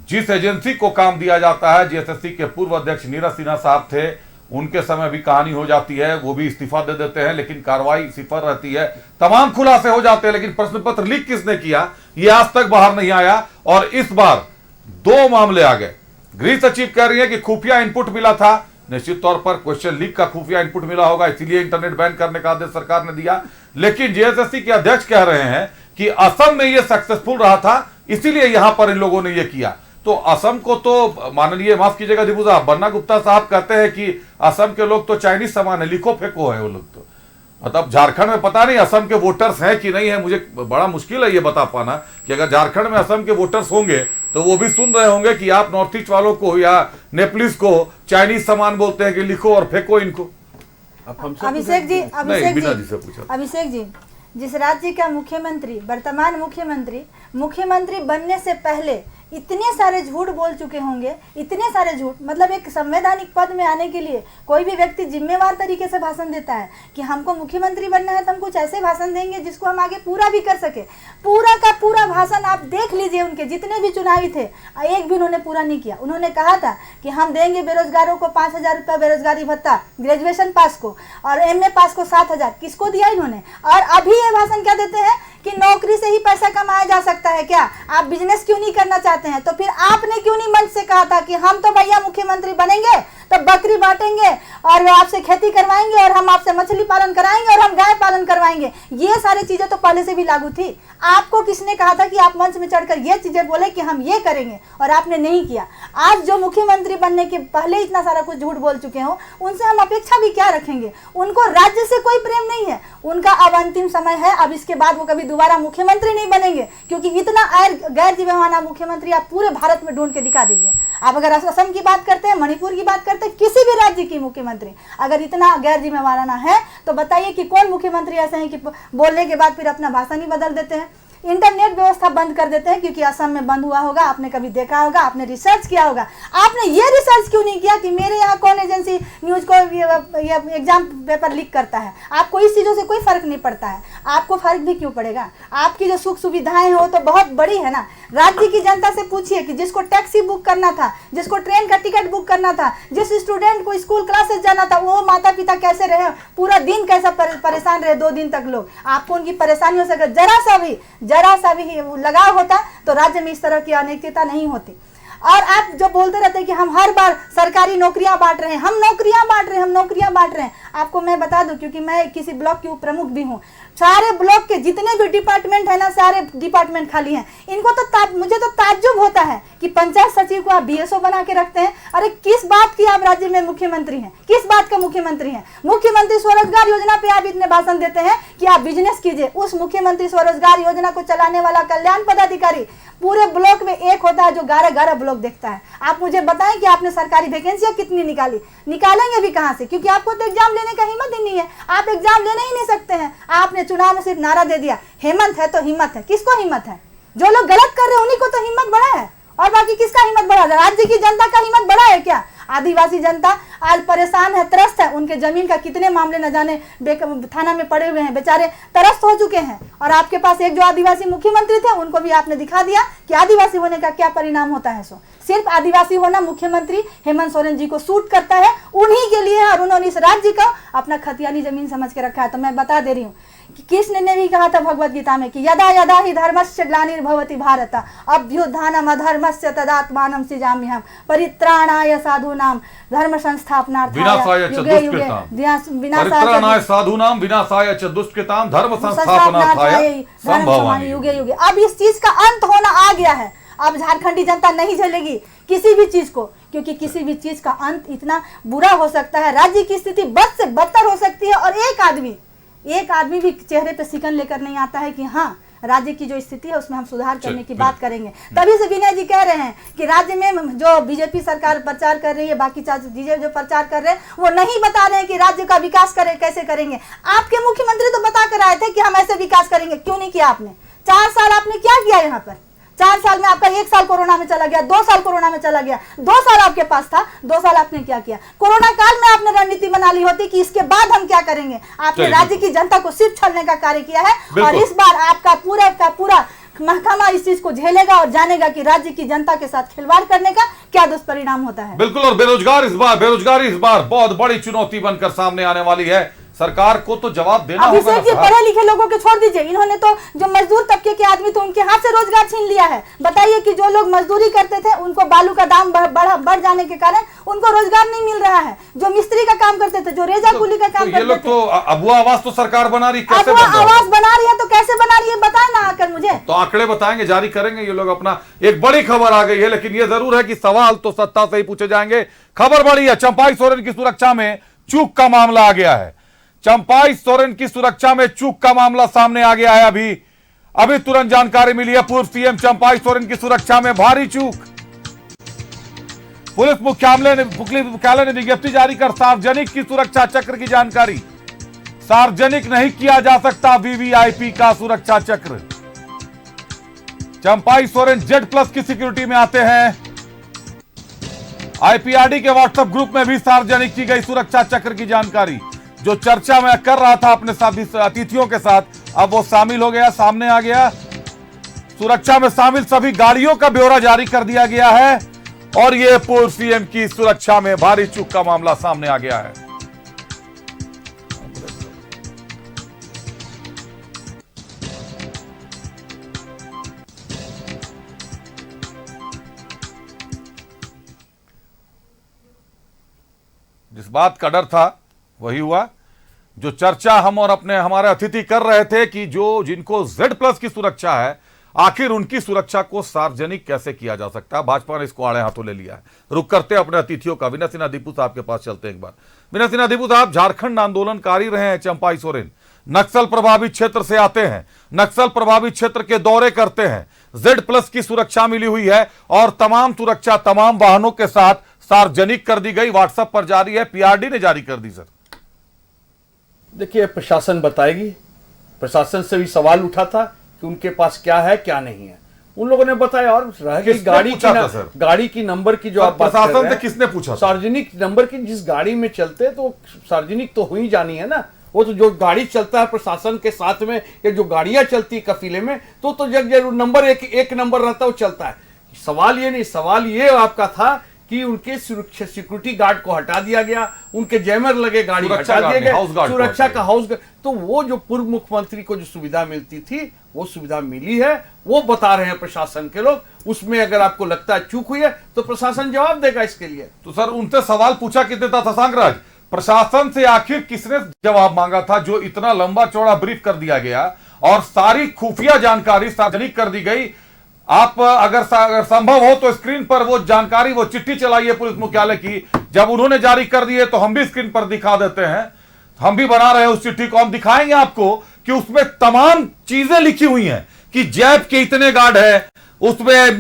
जिस एजेंसी को काम दिया जाता है, जेएसएससी के पूर्व अध्यक्ष नीरज सिन्हा साहब थे, उनके समय भी कहानी हो जाती है, वो भी इस्तीफा दे देते हैं, लेकिन कार्रवाई सिफर रहती है, तमाम खुलासे हो जाते हैं, लेकिन प्रश्न पत्र लीक किसने किया ये आज तक बाहर नहीं आया। और इस बार 2 मामले आ गए। गृह सचिव कह रही है कि खुफिया इनपुट मिला था, निश्चित तौर पर क्वेश्चन लीक का खुफिया इनपुट मिला होगा, इसीलिए इंटरनेट बैन करने का आदेश सरकार ने दिया। लेकिन जेएसएससी के अध्यक्ष कह रहे हैं कि असम में यह सक्सेसफुल रहा था, इसीलिए यहां पर इन लोगों ने यह किया। तो असम को तो माननीय, माफ कीजिएगा दीपू साहब, बन्ना गुप्ता साहब कहते हैं कि असम के लोग तो चाइनीज सामान है, लिखो फेंको है वो लोग। तो मतलब झारखंड में पता नहीं असम के वोटर्स हैं कि नहीं है, मुझे बड़ा मुश्किल है ये बता पाना कि अगर झारखंड में असम के वोटर्स होंगे तो वो भी सुन रहे होंगे कि आप नॉर्थ ईस्ट वालों को या नेपलिस को चाइनीज सामान बोलते हैं कि लिखो और फेंको इनको। अभिषेक जी, जिस राज्य का मुख्यमंत्री, वर्तमान मुख्यमंत्री बनने से पहले इतने सारे झूठ बोल चुके होंगे, इतने सारे झूठ। मतलब एक संवैधानिक पद में आने के लिए कोई भी व्यक्ति जिम्मेवार तरीके से भाषण देता है कि हमको मुख्यमंत्री बनना है तो हम कुछ ऐसे भाषण देंगे जिसको हम आगे पूरा भी कर सके। पूरा का पूरा भाषण आप देख लीजिए, उनके जितने भी चुनावी थे एक भी उन्होंने पूरा नहीं किया। उन्होंने कहा था कि हम देंगे बेरोजगारों को 5,000 रुपया बेरोजगारी भत्ता, ग्रेजुएशन पास को, और MA पास को 7,000। किसको दिया इन्होंने? और अभी ये भाषण क्या देते हैं कि नौकरी से ही पैसा कमाया जा सकता है क्या? आप बिजनेस क्यों नहीं करना चाहते हैं? तो फिर आपने क्यों नहीं मंच से कहा था कि हम तो भैया मुख्यमंत्री बनेंगे तो बकरी बांटेंगे और आपसे खेती करवाएंगे और हम आपसे मछली पालन कराएंगे और हम गाय पालन करवाएंगे। ये सारी चीजें तो पहले से भी लागू थी। आपको किसने कहा था कि आप मंच में चढ़कर ये चीजें बोले कि हम ये करेंगे, और आपने नहीं किया। आज जो मुख्यमंत्री बनने के पहले इतना सारा कुछ झूठ बोल चुके हो, उनसे हम अपेक्षा भी क्या रखेंगे? उनको राज्य से कोई प्रेम नहीं है, उनका अब अंतिम समय है। अब इसके बाद वो कभी दोबारा मुख्यमंत्री नहीं बनेंगे, क्योंकि इतना गैर जिम्मेवार मुख्यमंत्री आप पूरे भारत में ढूंढ के दिखा दीजिए। आप अगर असम की बात करते हैं, मणिपुर की बात करते हैं, किसी भी राज्य की मुख्यमंत्री अगर इतना गैर जिम्मेवाराना है तो बताइए कि कौन मुख्यमंत्री ऐसे हैं कि बोलने के बाद फिर अपना भाषण ही बदल देते हैं, इंटरनेट व्यवस्था बंद कर देते हैं। क्योंकि असम में बंद हुआ होगा, आपने कभी देखा होगा, आपने रिसर्च किया होगा। आपने ये रिसर्च क्यों नहीं किया कि मेरे यहाँ कौन एजेंसी न्यूज को ये एग्जाम पेपर लीक करता है? आपको इस चीज़ों से कोई फर्क नहीं पड़ता है। आपको फर्क भी क्यों पड़ेगा? आपकी जो सुख सुविधाएं हो तो बहुत बड़ी है ना। राज्य की जनता से पूछिए कि जिसको टैक्सी बुक करना था, जिसको ट्रेन का टिकट बुक करना था, जिस स्टूडेंट को स्कूल क्लासेस जाना था, वो माता पिता कैसे रहे, पूरा दिन कैसा परेशान रहे 2 दिन तक लोग। आपको उनकी परेशानियों से जरा सा भी लगाव होता तो राज्य में इस तरह की अनैतिकता नहीं होती। और आप जो बोलते रहते हैं कि हम हर बार सरकारी नौकरियां बांट रहे हैं, हम नौकरियां बांट रहे हैं। आपको मैं बता दूं, क्योंकि मैं किसी ब्लॉक की प्रमुख भी हूं, सारे ब्लॉक के जितने भी डिपार्टमेंट है ना, सारे डिपार्टमेंट खाली हैं। इनको तो मुझे तो ताज्जुब होता है कि पंचायत सचिव को आप BSO बना के रखते हैं। अरे किस बात की आप राज्य में मुख्यमंत्री हैं? किस बात का मुख्यमंत्री हैं? मुख्यमंत्री स्वरोजगार योजना पे आप इतने भाषण देते हैं कि आप बिजनेस कीजिए। उस मुख्यमंत्री स्वरोजगार योजना को चलाने वाला कल्याण पदाधिकारी पूरे ब्लॉक में एक होता है जो 11 ब्लॉक देखता है। आप मुझे बताएं कि आपने सरकारी वैकेंसियां कितनी निकालेंगे भी कहां से? क्योंकि आपको तो एग्जाम लेने का हिम्मत ही नहीं है। आप एग्जाम लेने ही नहीं सकते हैं। आपने चुनाव में सिर्फ नारा दे दिया, हेमंत है तो हिम्मत है। किसको हिम्मत है? जो लोग गलत कर रहे हैं उन्हीं को तो हिम्मत बड़ा है, और बाकी किसका हिम्मत बड़ा है? राज्य की जनता का हिम्मत बड़ा है क्या? आदिवासी जनता आज परेशान है, त्रस्त है। उनके जमीन का कितने मामले न जाने थाना में पड़े हुए हैं, बेचारे त्रस्त हो चुके हैं। और आपके पास एक जो आदिवासी मुख्यमंत्री थे, उनको भी आपने दिखा दिया कि आदिवासी होने का क्या परिणाम होता है। सिर्फ आदिवासी होना मुख्यमंत्री हेमंत सोरेन जी को सूट करता है, उन्हीं के लिए, और उन्होंने इस राज्य का अपना खतियानी जमीन समझ के रखा है। तो मैं बता दे रही हूँ कि कृष्ण ने भी कहा था भगवत गीता में कि यदा यदा ही धर्मस्य ग्लानिर्भवति भारत अभ्युत्थानम अधर्मस्य तदात्मानं सृजाम्यहम् परित्राणाय साधूनां धर्म संस्थापनार्थाय युगे युगे परित्राणाय साधूनां विनाशाय च दुष्कृतां धर्म संस्थापनार्थाय संभवामि युगे युगे। अब इस चीज का अंत होना आ गया है। अब झारखंडी जनता नहीं झेलेगी किसी भी चीज को, क्योंकि किसी भी चीज का अंत इतना बुरा हो सकता है, राज्य की स्थिति बद से बदतर हो सकती है। और एक आदमी भी चेहरे पे सिकन लेकर नहीं आता है कि हाँ, राज्य की जो स्थिति है उसमें हम सुधार करने की बात करेंगे। तभी से विनय जी कह रहे हैं कि राज्य में जो बीजेपी सरकार प्रचार कर रही है, बाकी चीजें जो प्रचार कर रहे हैं, वो नहीं बता रहे हैं कि राज्य का विकास कैसे करेंगे। आपके मुख्यमंत्री तो बता कर आए थे कि हम ऐसे विकास करेंगे, क्यों नहीं किया आपने? 4 साल आपने क्या किया यहाँ पर? 4 साल में आपका 1 साल कोरोना में चला गया, 2 साल कोरोना में चला गया, 2 साल आपके पास था, 2 साल आपने क्या किया? कोरोना काल में आपने रणनीति बना ली होती कि इसके बाद हम क्या करेंगे। आपने राज्य की जनता को सिर्फ छलने का कार्य किया है, और इस बार आपका पूरा महकमा इस चीज को झेलेगा और जानेगा कि राज्य की जनता के साथ खिलवाड़ करने का क्या दुष्परिणाम होता है। बिल्कुल। और बेरोजगारी इस बार बहुत बड़ी चुनौती बनकर सामने आने वाली है। सरकार को तो जवाब देना होगा। अभिषेक जी, पढ़े लिखे लोगों के छोड़ दीजिए, इन्होंने तो जो मजदूर तबके के आदमी थे उनके हाथ से रोजगार छीन लिया है। बताइए कि जो लोग मजदूरी करते थे उनको बालू का दाम बढ़ जाने के कारण उनको रोजगार नहीं मिल रहा है। जो मिस्त्री का काम करते थे, जो रेजा कुली का काम करते थे, तो अबुआ आवास तो सरकार बना रही, कैसे आवास बना रही है, तो कैसे बना रही है बताए ना आकर मुझे। तो आंकड़े बताएंगे, जारी करेंगे ये लोग अपना। एक बड़ी खबर आ गई है, लेकिन ये जरूर है कि सवाल तो सत्ता से ही पूछे जाएंगे। खबर बड़ी है, चंपाई सोरेन की सुरक्षा में चूक का मामला आ गया है। चंपाई सोरेन की सुरक्षा में चूक का मामला सामने आ गया है। अभी तुरंत जानकारी मिली है, पूर्व सीएम चंपाई सोरेन की सुरक्षा में भारी चूक। पुलिस मुख्यालय ने विज्ञप्ति जारी कर सार्वजनिक की सुरक्षा चक्र की जानकारी। सार्वजनिक नहीं किया जा सकता वीवीआईपी का सुरक्षा चक्र। चंपाई सोरेन Z+ की सिक्योरिटी में आते हैं। आईपीआरडी के व्हाट्सएप ग्रुप में भी सार्वजनिक की गई सुरक्षा चक्र की जानकारी। जो चर्चा मैं कर रहा था अपने सभी अतिथियों के साथ, अब वो शामिल हो गया, सामने आ गया। सुरक्षा में शामिल सभी गाड़ियों का ब्यौरा जारी कर दिया गया है और ये पूर्व सीएम की सुरक्षा में भारी चूक का मामला सामने आ गया है। जिस बात का डर था वही हुआ। जो चर्चा हम और हमारे अतिथि कर रहे थे कि जिनको Z+ की सुरक्षा है, आखिर उनकी सुरक्षा को सार्वजनिक कैसे किया जा सकता है, भाजपा ने इसको आड़े हाथों ले लिया है। रुक करते अपने अतिथियों का। विनय सिन्हा दीपू साहब के पास चलते हैं एक बार। विनय सिन्हा दीपू साहब, झारखंड आंदोलनकारी रहे हैं चंपाई सोरेन, नक्सल प्रभावित क्षेत्र से आते हैं, नक्सल प्रभावित क्षेत्र के दौरे करते हैं, Z+ की सुरक्षा मिली हुई है और तमाम सुरक्षा तमाम वाहनों के साथ सार्वजनिक कर दी गई, व्हाट्सएप पर जारी है, पीआरडी ने जारी कर दी। सर देखिए, प्रशासन बताएगी। प्रशासन से भी सवाल उठा था कि उनके पास क्या है क्या नहीं है, उन लोगों ने बताया। और रह गई गाड़ी की नंबर की जो आप बात कर रहे हैं, प्रशासन से किसने पूछा? सार्वजनिक नंबर की जिस गाड़ी में चलते तो सार्वजनिक तो हुई जानी है ना। वो तो जो गाड़ी चलता है प्रशासन के साथ में, या जो गाड़ियां चलती है कफीले में, तो जरूर नंबर एक नंबर रहता है, वो चलता है। सवाल ये नहीं, सवाल ये आपका था कि उनके सुरक्षा सिक्योरिटी गार्ड को हटा दिया गया, उनके जैमर लगे गाड़ी हटा दिए गए, सुरक्षा का हाउस गार्ड। तो वो जो पूर्व मुख्यमंत्री को जो सुविधा मिलती थी वो सुविधा मिली है, वो बता रहे हैं प्रशासन के लोग। उसमें अगर आपको लगता है चूक हुई है तो प्रशासन जवाब देगा इसके लिए। तो सर उनसे सवाल पूछा कितने था शशांकराज, प्रशासन से आखिर किसने जवाब मांगा था जो इतना लंबा चौड़ा ब्रीफ कर दिया गया और सारी खुफिया जानकारी सार्वजनिक कर दी गई? आप अगर संभव हो तो स्क्रीन पर वो जानकारी, वो चिट्ठी चलाइए पुलिस मुख्यालय की। जब उन्होंने जारी कर दी है तो हम भी स्क्रीन पर दिखा देते हैं, हम भी बना रहे हैं उस चिट्ठी को, हम दिखाएंगे आपको कि उसमें तमाम चीजें लिखी हुई हैं कि जैप के इतने गार्ड है, उसमें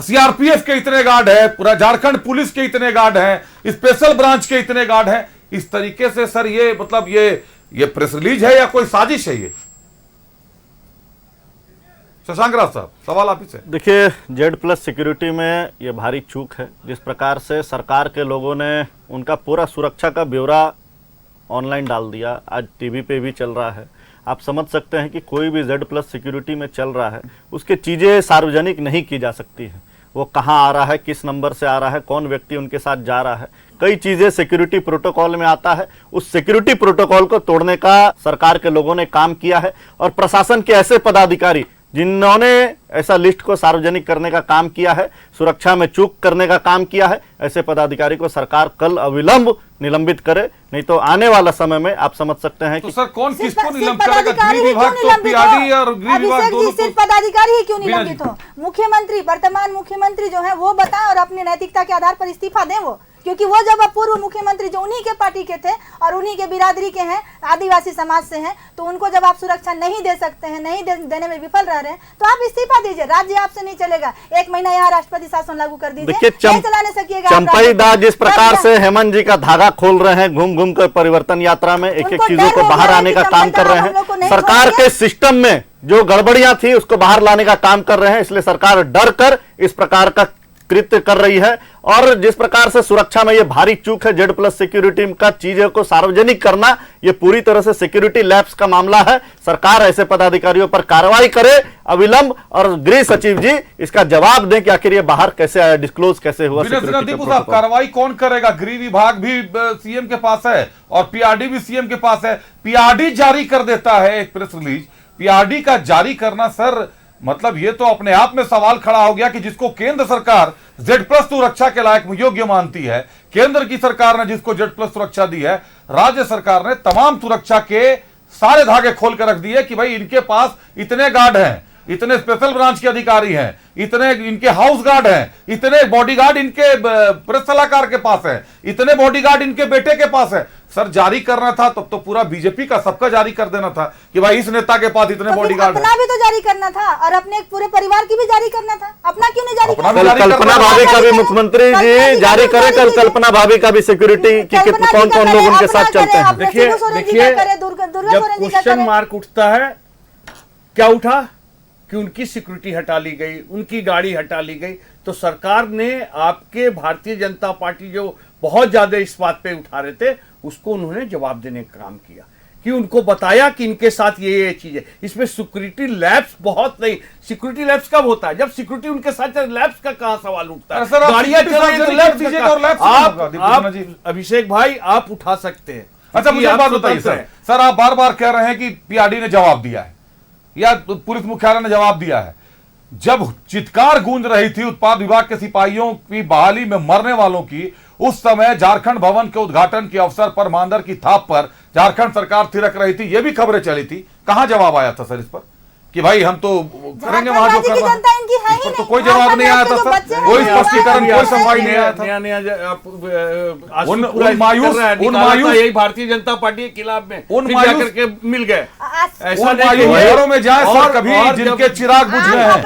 सीआरपीएफ के इतने गार्ड है, पूरा झारखंड पुलिस के इतने गार्ड हैं, स्पेशल ब्रांच के इतने गार्ड हैं। इस तरीके से सर ये मतलब ये प्रेस रिलीज है या कोई साजिश है? ये शशांकराज साहब, सवाल आप ही से। देखिए, Z+ सिक्योरिटी में ये भारी चूक है। जिस प्रकार से सरकार के लोगों ने उनका पूरा सुरक्षा का ब्यौरा ऑनलाइन डाल दिया, आज टीवी पे भी चल रहा है। आप समझ सकते हैं कि कोई भी Z+ सिक्योरिटी में चल रहा है, उसके चीज़ें सार्वजनिक नहीं की जा सकती हैं। वो कहाँ आ रहा है, किस नंबर से आ रहा है, कौन व्यक्ति उनके साथ जा रहा है, कई चीज़ें सिक्योरिटी प्रोटोकॉल में आता है। उस सिक्योरिटी प्रोटोकॉल को तोड़ने का सरकार के लोगों ने काम किया है और प्रशासन के ऐसे पदाधिकारी जिन्होंने ऐसा लिस्ट को सार्वजनिक करने का काम किया है, सुरक्षा में चूक करने का काम किया है, ऐसे पदाधिकारी को सरकार कल अविलंब निलंबित करे, नहीं तो आने वाला समय में आप समझ सकते हैं कि सर कौन किसको निलंबित करेगा? गृह विभाग तो पीआरडी और गृह विभाग दोनों सिर्फ पदाधिकारी ही क्यों निलंबित हो? मुख्यमंत्री, वर्तमान मुख्यमंत्री जो है वो बताएं और अपनी नैतिकता के आधार पर इस्तीफा दें वो, क्योंकि वो जब पूर्व मुख्यमंत्री जो उन्हीं के पार्टी के थे और उन्हीं के बिरादरी के हैं, आदिवासी समाज से हैं, तो उनको जब आप सुरक्षा नहीं दे सकते हैं, नहीं देने में विफल रह रहे हैं, तो आप इस्तीफा दीजिए। राज्य आपसे नहीं चलेगा। 1 महीना यहाँ राष्ट्रपति शासन लागू कर दीजिए, नहीं चलाने सकिएगा। चंपाई दास जिस प्रकार से हेमंत जी का धागा खोल रहे हैं, घूम घूम कर परिवर्तन यात्रा में एक एक चीजों को बाहर आने का काम कर रहे हैं, सरकार के सिस्टम में जो गड़बड़ियां थी उसको बाहर लाने का काम कर रहे हैं, इसलिए सरकार डर कर इस प्रकार का कृत्य कर रही है। और जिस प्रकार से सुरक्षा में ये भारी चूक है, Z+ सिक्योरिटी का चीजों को सार्वजनिक करना, ये पूरी तरह से सिक्योरिटी लैप्स का मामला है। सरकार ऐसे पदाधिकारियों पर कार्रवाई करे अविलंब, और गृह सचिव जी इसका जवाब दें कि आखिर ये बाहर कैसे आया, डिस्क्लोज कैसे हुआ। कार्रवाई कौन करेगा? गृह विभाग भी सीएम के पास है और पीआरडी भी सीएम के पास है। पीआरडी जारी कर देता है एक प्रेस रिलीज। पीआरडी का जारी करना सर, मतलब ये तो अपने आप में सवाल खड़ा हो गया कि जिसको केंद्र सरकार Z+ सुरक्षा के लायक योग्य मानती है, केंद्र की सरकार ने जिसको Z+ सुरक्षा दी है, राज्य सरकार ने तमाम सुरक्षा के सारे धागे खोल कर रख दिए कि भाई इनके पास इतने गार्ड हैं, इतने स्पेशल ब्रांच के अधिकारी हैं, इतने इनके हाउस गार्ड हैं, इतने बॉडीगार्ड इनके प्रेस सलाहकार के पास है, इतने बॉडीगार्ड इनके बेटे के पास है। सर जारी करना था तब तो पूरा बीजेपी का सबका जारी कर देना था कि भाई इस नेता के पास इतने बॉडीगार्ड हैं। अपना भी तो जारी करना था और अपने पूरे परिवार की भी जारी करना था। अपना क्यों नहीं जारी करना? कल्पना भाभी का भी मुख्यमंत्री जी जारी करें, कल कल्पना भाभी का भी सिक्योरिटी की कौन कौन लोग उनके साथ चलते हैं। देखिए जब क्वेश्चन मार्क उठता है, क्या उठा कि उनकी सिक्योरिटी हटा ली गई, उनकी गाड़ी हटा ली गई, तो सरकार ने आपके भारतीय जनता पार्टी जो बहुत ज्यादा इस बात पे उठा रहे थे, उसको उन्होंने जवाब देने का काम किया कि उनको बताया कि इनके साथ ये चीज है। इसमें सिक्योरिटी लैब्स बहुत नहीं। सिक्योरिटी लैब्स कब होता है? जब सिक्योरिटी उनके साथ, लैब्स का कहां सवाल उठता है? गाड़ियां चल रही तो लैब्स आप अभिषेक भाई आप उठा सकते हैं। अच्छा मुझे बात बताइए सर, आप बार बार कह रहे हैं कि पीआरडी ने जवाब दिया है या पुलिस मुख्यालय ने जवाब दिया है। जब चित्कार गूंज रही थी उत्पाद विभाग के सिपाहियों की बहाली में मरने वालों की, उस समय झारखंड भवन के उद्घाटन के अवसर पर मानदर की थाप पर झारखंड सरकार थिरक रही थी, ये भी खबरें चली थी। कहां जवाब आया था सर इस पर कि भाई हम तो करेंगे वहां जो करना? इस पर तो कोई जवाब नहीं आया था सर, कोई स्पष्टीकरण, कोई सफाई नहीं आया था। उन मायूस यही भारतीय जनता पार्टी के खिलाफ में उन मायूस के मिल गए। ऐसा घरों में जाए सर कभी जिनके चिराग बुझ गए हैं।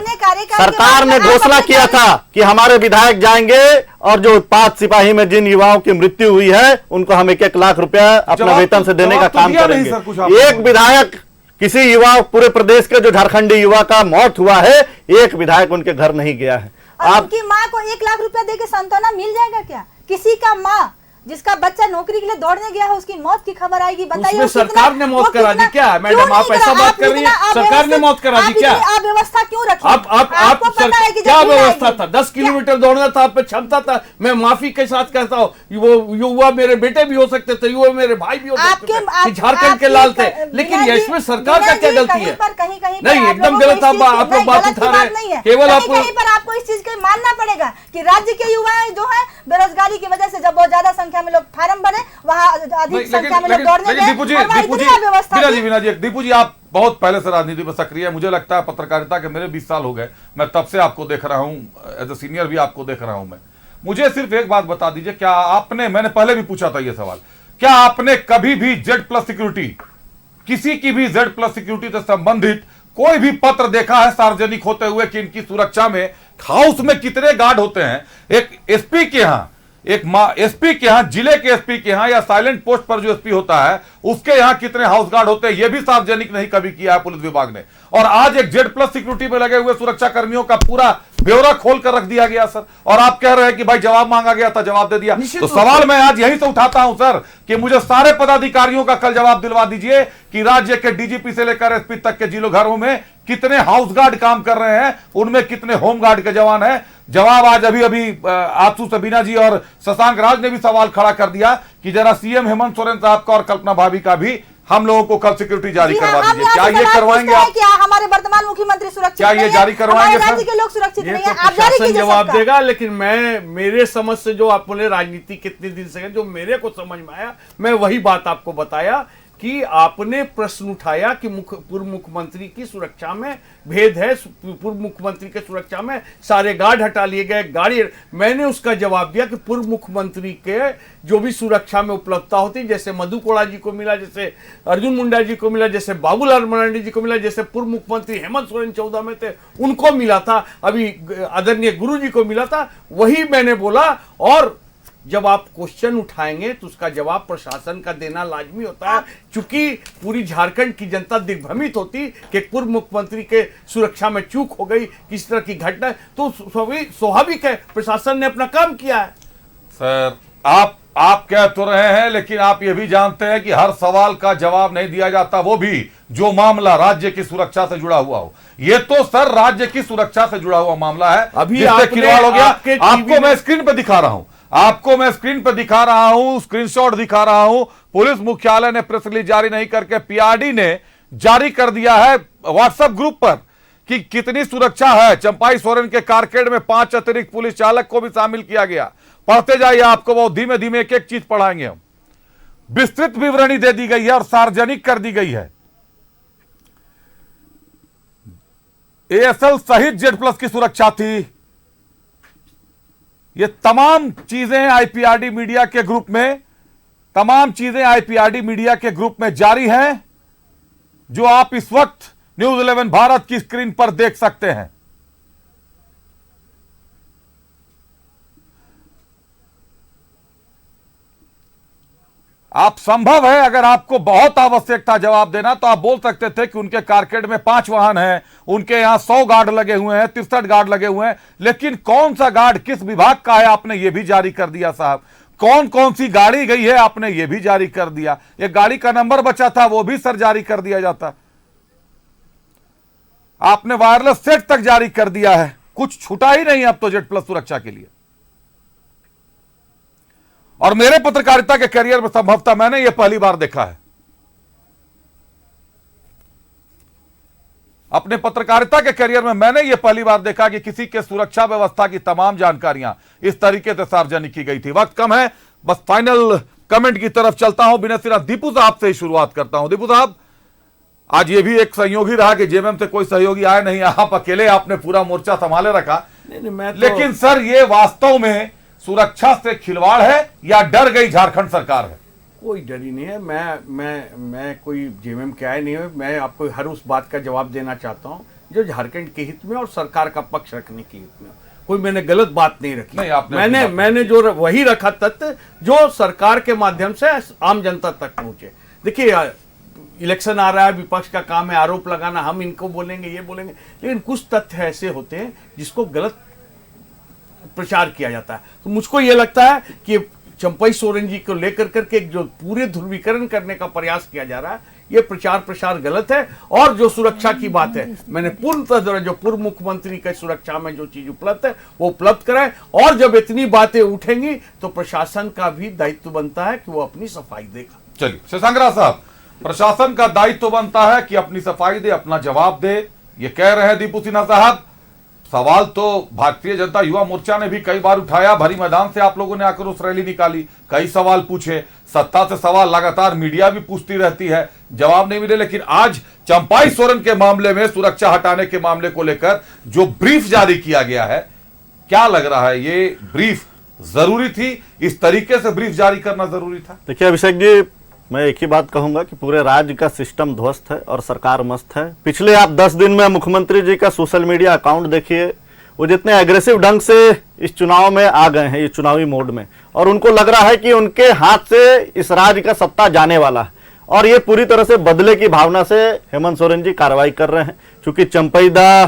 सरकार ने घोषणा किया था कि हमारे विधायक जाएंगे और जो उत्पाद सिपाही में जिन युवाओं की मृत्यु हुई है उनको हम 1-1 लाख रुपया अपना वेतन से देने का काम करेंगे। एक विधायक, किसी युवा, पूरे प्रदेश के जो झारखंडी युवा का मौत हुआ है, एक विधायक उनके घर नहीं गया है। आपकी माँ को 1 लाख रुपया देके सांत्वना मिल जाएगा क्या? किसी का माँ जिसका बच्चा नौकरी के लिए दौड़ने गया है उसकी मौत की खबर आएगी, बताइए सरकार ने मौत करा दी क्या? मैडम आप ऐसा बात कर रही है, सरकार ने मौत करा दी क्या? आप व्यवस्था क्यों रखी? आपको पता है कि क्या व्यवस्था था? 10 किलोमीटर दौड़ना था, आप पे क्षमता था। मैं माफी के साथ कहता हूँ, वो युवा मेरे बेटे भी हो सकते थे, युवा मेरे भाई भी हो सकते थे, झारखंड के लाल थे, लेकिन इसमें सरकार का क्या गलती है? नहीं, एकदम गलत आप लोग बात उठा रहे हैं। केवल आपको इस चीज को मानना पड़ेगा कि राज्य के युवा जो है बेरोजगारी की वजह से जब बहुत ज्यादा संख्या में लोग फार्म भरे, वहां अधिक संख्या में लोग दौड़ने गए। दीपू जी आप बहुत पहले से राजनीति में सक्रिय है, मुझे लगता है पत्रकारिता के मेरे 20 साल हो गए, मैं तब से आपको देख रहा हूं, एज ए सीनियर भी आपको देख रहा हूं मैं। मुझे सिर्फ एक बात बता दीजिए, क्या आपने, मैंने पहले भी पूछा था यह सवाल, क्या आपने कभी भी Z+ सिक्योरिटी, किसी की भी Z+ सिक्योरिटी से संबंधित कोई भी पत्र देखा है सार्वजनिक होते हुए कि इनकी सुरक्षा में हाउस में कितने गार्ड होते हैं? एक एसपी के यहाँ, एसपी के यहाँ, जिले के एसपी के यहाँ या साइलेंट पोस्ट पर जो एसपी होता है उसके यहाँ कितने हाउस गार्ड होते हैं, यह भी सार्वजनिक नहीं कभी किया है पुलिस विभाग ने। और आज एक Z+ सिक्योरिटी में लगे हुए सुरक्षा कर्मियों का पूरा ब्यौरा खोल कर रख दिया गया सर, और आप कह रहे हैं कि भाई जवाब मांगा गया था, जवाब दे दिया। तो सवाल मैं आज यहीं से उठाता हूं सर कि मुझे सारे पदाधिकारियों का कल जवाब दिलवा दीजिए कि राज्य के डीजीपी से लेकर एसपी तक के जिलों घरों में कितने हाउस गार्ड काम कर रहे हैं, उनमें कितने होम गार्ड के जवान हैं। जवाब आज अभी आशु सबीना जी और शशांक राज ने भी सवाल खड़ा कर दिया कि जरा सीएम हेमंत सोरेन साहब का और कल्पना भाभी का भी हम लोगों को कल सिक्योरिटी जारी करवा दीजिए। क्या ये करवाएंगे आप? क्या हमारे वर्तमान मुख्यमंत्री सुरक्षित क्या ये जारी करवाएंगे? राज्य के लोग सुरक्षित नहीं है, आप जारी कीजिए। जवाब देगा, लेकिन मैं, मेरे समझ से जो आप बोले राजनीति कितने दिन से, जो मेरे को समझ में आया, मैं वही बात आपको बताया कि आपने प्रश्न उठाया कि पूर्व मुख्यमंत्री की सुरक्षा में भेद है, पूर्व मुख्यमंत्री के सुरक्षा में सारे गार्ड हटा लिए गए, गाड़ी। मैंने उसका जवाब दिया कि पूर्व मुख्यमंत्री के जो भी सुरक्षा में उपलब्धता होती, जैसे मधु कोड़ा जी को मिला, जैसे अर्जुन मुंडा जी को मिला, जैसे बाबूलाल मरांडी जी को मिला, जैसे पूर्व मुख्यमंत्री हेमंत सोरेन 14 में थे उनको मिला था, अभी आदरणीय गुरु जी को मिला था, वही मैंने बोला। और जब आप क्वेश्चन उठाएंगे तो उसका जवाब प्रशासन का देना लाजमी होता है, चूंकि पूरी झारखंड की जनता दिग्भ्रमित होती कि पूर्व मुख्यमंत्री के सुरक्षा में चूक हो गई, किस तरह की घटना, तो स्वाभाविक है प्रशासन ने अपना काम किया है। सर आप कह तो रहे हैं, लेकिन आप ये भी जानते हैं कि हर सवाल का जवाब नहीं दिया जाता, वो भी जो मामला राज्य की सुरक्षा से जुड़ा हुआ हो। ये तो सर राज्य की सुरक्षा से जुड़ा हुआ मामला है, अभी जिससे खिलवाड़ हो गया। आपको मैं स्क्रीन पे दिखा रहा हूं, स्क्रीनशॉट दिखा रहा हूं। पुलिस मुख्यालय ने प्रेस रिलीज जारी नहीं करके पीआरडी ने जारी कर दिया है व्हाट्सएप ग्रुप पर कि कितनी सुरक्षा है। चंपाई सोरेन के कारकेड में 5 अतिरिक्त पुलिस चालक को भी शामिल किया गया। पढ़ते जाइए, आपको बहुत धीमे धीमे एक एक चीज पढ़ाएंगे हम। विस्तृत विवरणी दे दी गई है और सार्वजनिक कर दी गई है। एएसएल सहित जेड+ की सुरक्षा थी। ये तमाम चीजें आईपीआरडी मीडिया के ग्रुप में जारी हैं, जो आप इस वक्त न्यूज 11 भारत की स्क्रीन पर देख सकते हैं। आप संभव है, अगर आपको बहुत आवश्यक था जवाब देना, तो आप बोल सकते थे कि उनके कारकेड में 5 वाहन हैं, उनके यहां 100 गार्ड लगे हुए हैं, 63 गार्ड लगे हुए हैं। लेकिन कौन सा गार्ड किस विभाग का है, आपने यह भी जारी कर दिया साहब। कौन कौन सी गाड़ी गई है, आपने यह भी जारी कर दिया। एक गाड़ी का नंबर बचा था, वो भी सर जारी कर दिया जाता। आपने वायरलेस सेट तक जारी कर दिया है, कुछ छूटा ही नहीं अब तो जेड+ सुरक्षा के लिए। और मेरे पत्रकारिता के करियर में संभवतः मैंने यह पहली बार देखा है। अपने पत्रकारिता के करियर में मैंने यह पहली बार देखा कि किसी के सुरक्षा व्यवस्था की तमाम जानकारियां इस तरीके से सार्वजनिक की गई थी। वक्त कम है, बस फाइनल कमेंट की तरफ चलता हूं। बिना सिरा दीपू साहब से ही शुरुआत करता हूं। दीपू साहब, आज ये भी एक सहयोगी रहा कि जेएमएम से कोई सहयोगी आया नहीं, आप अकेले आपने पूरा मोर्चा संभाले रखा। लेकिन सर, ये वास्तव में सुरक्षा से खिलवाड़ है या डर गई झारखंड सरकार है? कोई डर ही नहीं है। मैं कोई जेएमएम के आया नहीं है। मैं आपको हर उस बात का जवाब देना चाहता हूं जो झारखंड के हित में और सरकार का पक्ष रखने के हित में। कोई मैंने गलत बात नहीं रखी। नहीं, मैंने जो वही रखा तथ्य जो सरकार के माध्यम से आम जनता तक पहुंचे। देखिए, इलेक्शन आ रहा है, विपक्ष का काम है आरोप लगाना, हम इनको बोलेंगे, ये बोलेंगे, लेकिन कुछ तथ्य ऐसे होते हैं जिसको गलत प्रचार किया जाता है। तो मुझको ये लगता है कि चंपाई सोरेन जी को लेकर करके जो पूरे ध्रुवीकरण करने का प्रयास किया जा रहा है, ये प्रचार गलत है। और जो सुरक्षा की बात है, मैंने पूर्णतः जो पूर्व मुख्यमंत्री के सुरक्षा में जो चीज उपलब्ध है वो उपलब्ध कराए। और जब इतनी बातें उठेंगी तो प्रशासन का भी दायित्व बनता है कि वो अपनी सफाई देगा। चलिए शशांकराव साहब, प्रशासन का दायित्व बनता है कि अपनी सफाई दे, अपना जवाब दे, ये कह रहे हैं दीपू सिन्हा साहब। सवाल तो भारतीय जनता युवा मोर्चा ने भी कई बार उठाया, भरी मैदान से आप लोगों ने आकर उस रैली निकाली, कई सवाल पूछे, सत्ता से सवाल लगातार मीडिया भी पूछती रहती है, जवाब नहीं मिले। लेकिन आज चंपाई सोरेन के मामले में, सुरक्षा हटाने के मामले को लेकर जो ब्रीफ जारी किया गया है, क्या लग रहा है ये ब्रीफ जरूरी थी? इस तरीके से ब्रीफ जारी करना जरूरी था? देखिए अभिषेक जी, मैं एक ही बात कहूंगा कि पूरे राज्य का सिस्टम ध्वस्त है और सरकार मस्त है। पिछले आप 10 दिन में मुख्यमंत्री जी का सोशल मीडिया अकाउंट देखिए, वो जितने एग्रेसिव ढंग से इस चुनाव में आ गए हैं, ये चुनावी मोड में, और उनको लग रहा है कि उनके हाथ से इस राज्य का सत्ता जाने वाला है। और ये पूरी तरह से बदले की भावना से हेमंत सोरेन जी कार्रवाई कर रहे हैं। क्योंकि चंपाई दा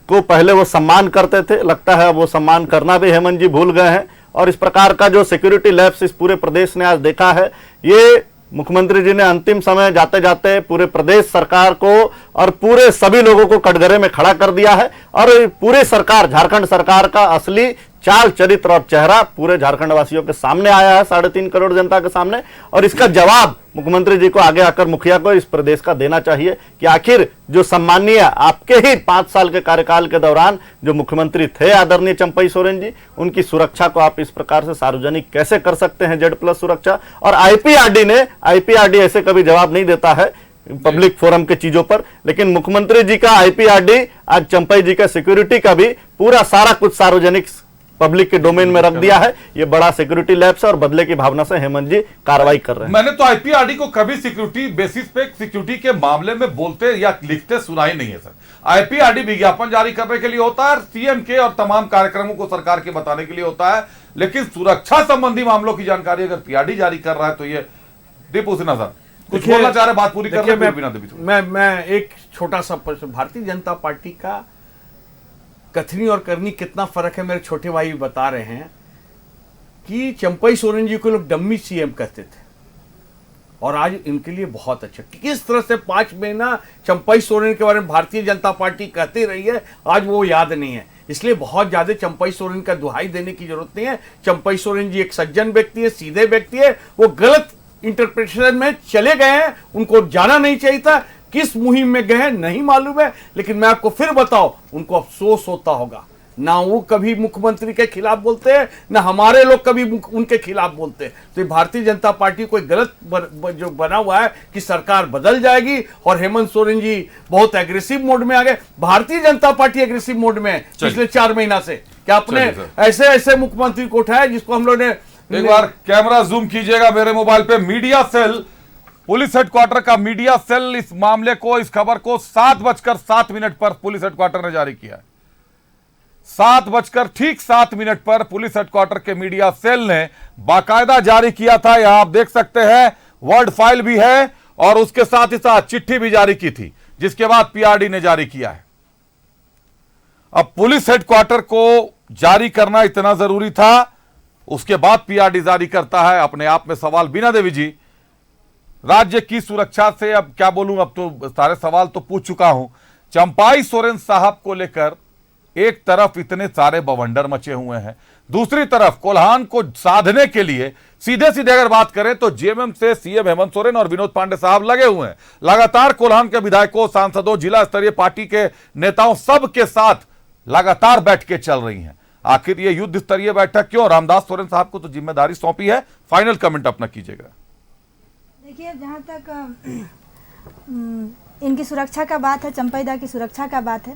को पहले वो सम्मान करते थे, लगता है वो सम्मान करना भी हेमंत जी भूल गए हैं। और इस प्रकार का जो सिक्योरिटी लैप्स इस पूरे प्रदेश ने आज देखा है, ये मुख्यमंत्री जी ने अंतिम समय जाते जाते पूरे प्रदेश सरकार को और पूरे सभी लोगों को कटघरे में खड़ा कर दिया है। और पूरे सरकार, झारखंड सरकार का असली चाल, चरित्र और चेहरा पूरे झारखंड वासियों के सामने आया है, 3.5 करोड़ जनता के सामने। और इसका जवाब मुख्यमंत्री जी को आगे आकर मुखिया को, इस प्रदेश का देना चाहिए कि आखिर जो सम्मानीय आपके ही 5 साल के कार्यकाल के दौरान जो मुख्यमंत्री थे आदरणीय चंपाई सोरेन जी, उनकी सुरक्षा को आप इस प्रकार से सार्वजनिक कैसे कर सकते हैं, जेड+ सुरक्षा। और आईपीआरडी ऐसे कभी जवाब नहीं देता है पब्लिक फोरम के चीजों पर, लेकिन मुख्यमंत्री जी का आईपीआरडी आज चंपाई जी का सिक्योरिटी का भी पूरा सारा कुछ सार्वजनिक पब्लिक के डोमेन में रख दिया है। ये बड़ा सिक्योरिटी लैप्स है और बदले की भावना से हेमंत जी कार्रवाई कर रहे हैं। मैंने तो आईपीआरडी को कभी सिक्योरिटी बेसिस पे सिक्योरिटी के मामले में बोलते या लिखते सुना ही नहीं है सर। आईपीआरडी विज्ञापन जारी करने के लिए होता है, सीएम के और तमाम कार्यक्रमों को सरकार के बताने के लिए होता है, लेकिन सुरक्षा संबंधी मामलों की जानकारी अगर पीआरडी जारी कर रहा है तो ये दीपू सिन्हा सर कुछ बोलना चाह रहे, बात पूरी कर रहे। मैं एक छोटा सा भारतीय जनता पार्टी का कथनी और करनी कितना फर्क है, मेरे छोटे भाई बता रहे हैं कि चंपई सोरेन जी को लोग डम्मी सीएम कहते थे और आज इनके लिए बहुत अच्छा। किस तरह से 5 महीना चंपई सोरेन के बारे में भारतीय जनता पार्टी कहती रही है, आज वो याद नहीं है। इसलिए बहुत ज्यादा चंपई सोरेन का दुहाई देने की जरूरत नहीं है। चंपई सोरेन जी एक सज्जन व्यक्ति है, सीधे व्यक्ति है, वो गलत इंटरप्रिटेशन में चले गए हैं, उनको जाना नहीं चाहिए था। किस मुहिम में गए हैं नहीं मालूम है, लेकिन मैं आपको फिर बताऊं, उनको अफसोस होता होगा। ना वो कभी मुख्यमंत्री के खिलाफ बोलते हैं, ना हमारे लोग कभी उनके खिलाफ बोलते हैं। तो भारतीय जनता पार्टी कोई गलत जो बना हुआ है कि सरकार बदल जाएगी और हेमंत सोरेन जी बहुत एग्रेसिव मोड में आ गए। Bharatiya Janata party aggressive mode में है पिछले 4 महीना से। क्या आपने ऐसे ऐसे मुख्यमंत्री को उठाया जिसको हम लोग ने, एक बार कैमरा जूम कीजिएगा मेरे मोबाइल पे, मीडिया सेल, पुलिस हेडक्वार्टर का मीडिया सेल इस मामले को, इस खबर को 7:07 पर पुलिस हेडक्वार्टर ने जारी किया है। 7:07 पर पुलिस हेडक्वार्टर के मीडिया सेल ने बाकायदा जारी किया था। यहां आप देख सकते हैं वर्ड फाइल भी है और उसके साथ ही साथ चिट्ठी भी जारी की थी, जिसके बाद पीआरडी ने जारी किया है। अब पुलिस हेडक्वार्टर को जारी करना इतना जरूरी था, उसके बाद पीआरडी जारी करता है। अपने आप में सवाल, बीना देवी जी, राज्य की सुरक्षा से अब क्या बोलूं, अब तो सारे सवाल तो पूछ चुका हूं। चंपाई सोरेन साहब को लेकर एक तरफ इतने सारे बवंडर मचे हुए हैं, दूसरी तरफ कोल्हान को साधने के लिए सीधे सीधे अगर बात करें तो जेएमएम से सीएम हेमंत सोरेन और विनोद पांडे साहब लगे हुए हैं। लगातार कोल्हान के विधायकों, सांसदों, जिला स्तरीय पार्टी के नेताओं सब के साथ लगातार बैठकें चल रही हैं। आखिर ये युद्ध स्तरीय बैठक क्यों? रामदास सोरेन साहब को तो जिम्मेदारी सौंपी है। फाइनल कमेंट अपना कीजिएगा। देखिए, जहाँ तक इनकी सुरक्षा का बात है, चंपईदा की सुरक्षा का बात है,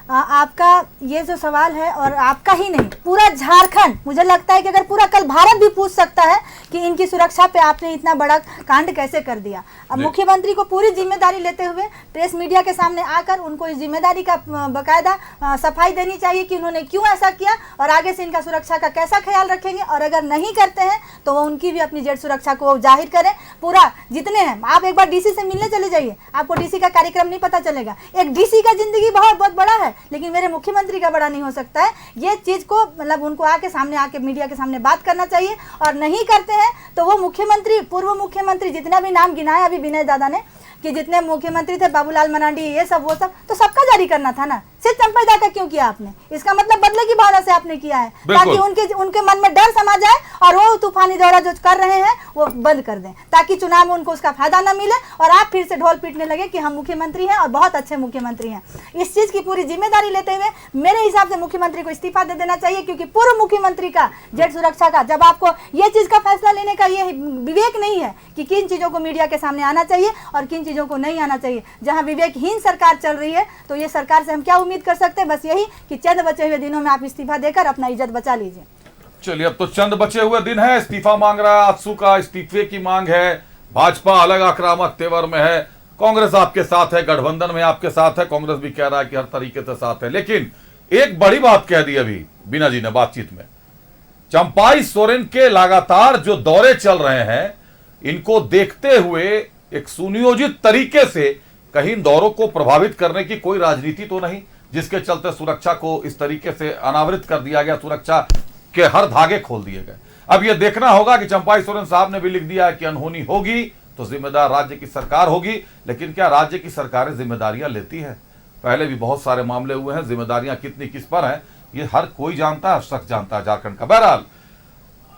आपका ये जो सवाल है, और आपका ही नहीं पूरा झारखंड, मुझे लगता है कि अगर पूरा कल भारत भी पूछ सकता है कि इनकी सुरक्षा पे आपने इतना बड़ा कांड कैसे कर दिया। अब मुख्यमंत्री को पूरी जिम्मेदारी लेते हुए प्रेस मीडिया के सामने आकर उनको इस जिम्मेदारी का बकायदा सफाई देनी चाहिए कि उन्होंने क्यों ऐसा किया और आगे से इनका सुरक्षा का कैसा ख्याल रखेंगे। और अगर नहीं करते हैं तो वो उनकी भी अपनी जेड सुरक्षा को जाहिर करें। पूरा जितने हैं, आप एक बार डीसी से मिलने चले जाइए, आपको डीसी का कार्यक्रम नहीं पता चलेगा। एक डीसी का जिंदगी बहुत बड़ा है, लेकिन मेरे मुख्यमंत्री का बड़ा नहीं हो सकता है। ये चीज को मतलब उनको आके मीडिया के सामने बात करना चाहिए, और नहीं करते हैं तो वो मुख्यमंत्री, पूर्व मुख्यमंत्री जितना भी नाम गिनाया अभी विनय दादा ने कि जितने मुख्यमंत्री थे, बाबूलाल मरांडी, ये सब वो सब, तो सबका जारी करना था ना। सिर्फ चंपईदा का क्यों किया आपने? इसका मतलब बदले की भावना से आपने किया है, ताकि उनके मन में डर समा जाए और वो तूफानी दौरा जो कर रहे हैं वो बंद कर दें, ताकि चुनाव में उनको उसका फायदा ना मिले और आप फिर से ढोल पीटने लगे कि हम मुख्यमंत्री हैं और बहुत अच्छे मुख्यमंत्री हैं। इस चीज की पूरी जिम्मेदारी लेते हुए मेरे हिसाब से मुख्यमंत्री को इस्तीफा दे देना चाहिए, क्योंकि पूर्व मुख्यमंत्री का जेड सुरक्षा का, जब आपको ये चीज का फैसला लेने का ये विवेक नहीं है कि किन चीजों को मीडिया के सामने आना चाहिए और किन चीजों को नहीं आना चाहिए, जहां विवेकहीन सरकार चल रही है, तो ये सरकार से हम क्या उम्मीद कर सकते हैं? बस यही कि चंद बचे हुए दिनों में आप इस्तीफा देकर अपना इज्जत बचा लीजिए। चलिए, अब तो चंद बचे हुए दिन है, इस्तीफा मांग रहा है, आजसू का इस्तीफे की मांग है, भाजपा अलग आक्रामक तेवर में है, कांग्रेस आपके साथ है, गठबंधन में आपके साथ है, कांग्रेस भी कह रहा है कि हर तरीके से साथ है। लेकिन एक बड़ी बात कह दी अभी बीना जी ने बातचीत में, चंपाई सोरेन के लगातार जो दौरे चल रहे हैं, इनको देखते हुए एक सुनियोजित तरीके से कहीं दौरों को प्रभावित करने की कोई राजनीति तो नहीं, जिसके चलते सुरक्षा को इस तरीके से अनावृत कर दिया गया, सुरक्षा के हर धागे खोल दिए गए। अब यह देखना होगा कि चंपाई सोरेन साहब ने भी लिख दिया है कि अनहोनी होगी तो जिम्मेदार राज्य की सरकार होगी, लेकिन क्या राज्य की सरकारें जिम्मेदारियां लेती है? पहले भी बहुत सारे मामले हुए हैं, जिम्मेदारियां कितनी किस पर हैं ये हर कोई जानता है, हर शख्स जानता है झारखंड का। बहरहाल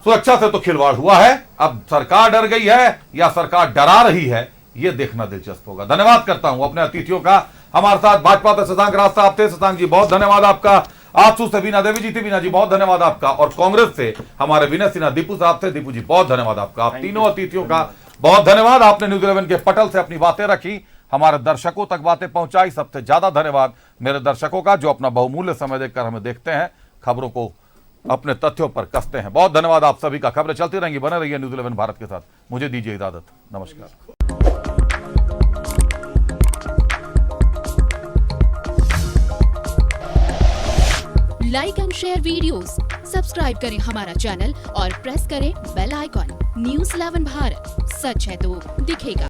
सुरक्षा से तो खिलवाड़ हुआ है, अब सरकार डर गई है या सरकार डरा रही है, यह देखना दिलचस्प होगा। धन्यवाद करता हूं अपने अतिथियों का। हमारे साथ भाजपा से शशांक राज साहब थे, शशांक जी बहुत धन्यवाद आपका। आजसू से बीना देवी जी थी, बीना जी बहुत धन्यवाद आपका। और कांग्रेस से हमारे विनय सिन्हा दीपू साहब थे, दीपू जी बहुत धन्यवाद आपका। आप तीनों अतिथियों का बहुत धन्यवाद, आपने न्यूज़ 11 के पटल से अपनी बातें रखी, हमारे दर्शकों तक बातें पहुंचाई। सबसे ज्यादा धन्यवाद मेरे दर्शकों का जो अपना बहुमूल्य समय देकर हमें देखते हैं, खबरों को अपने तथ्यों पर कसते हैं। बहुत धन्यवाद आप सभी का। खबरें चलती रहेंगी, बने रहिए न्यूज़ 11 भारत के साथ। मुझे दीजिए इजाजत, नमस्कार। Like and share videos, subscribe करें हमारा चैनल और प्रेस करें बेल आइकॉन। न्यूज़ 11 भारत, सच है तो दिखेगा।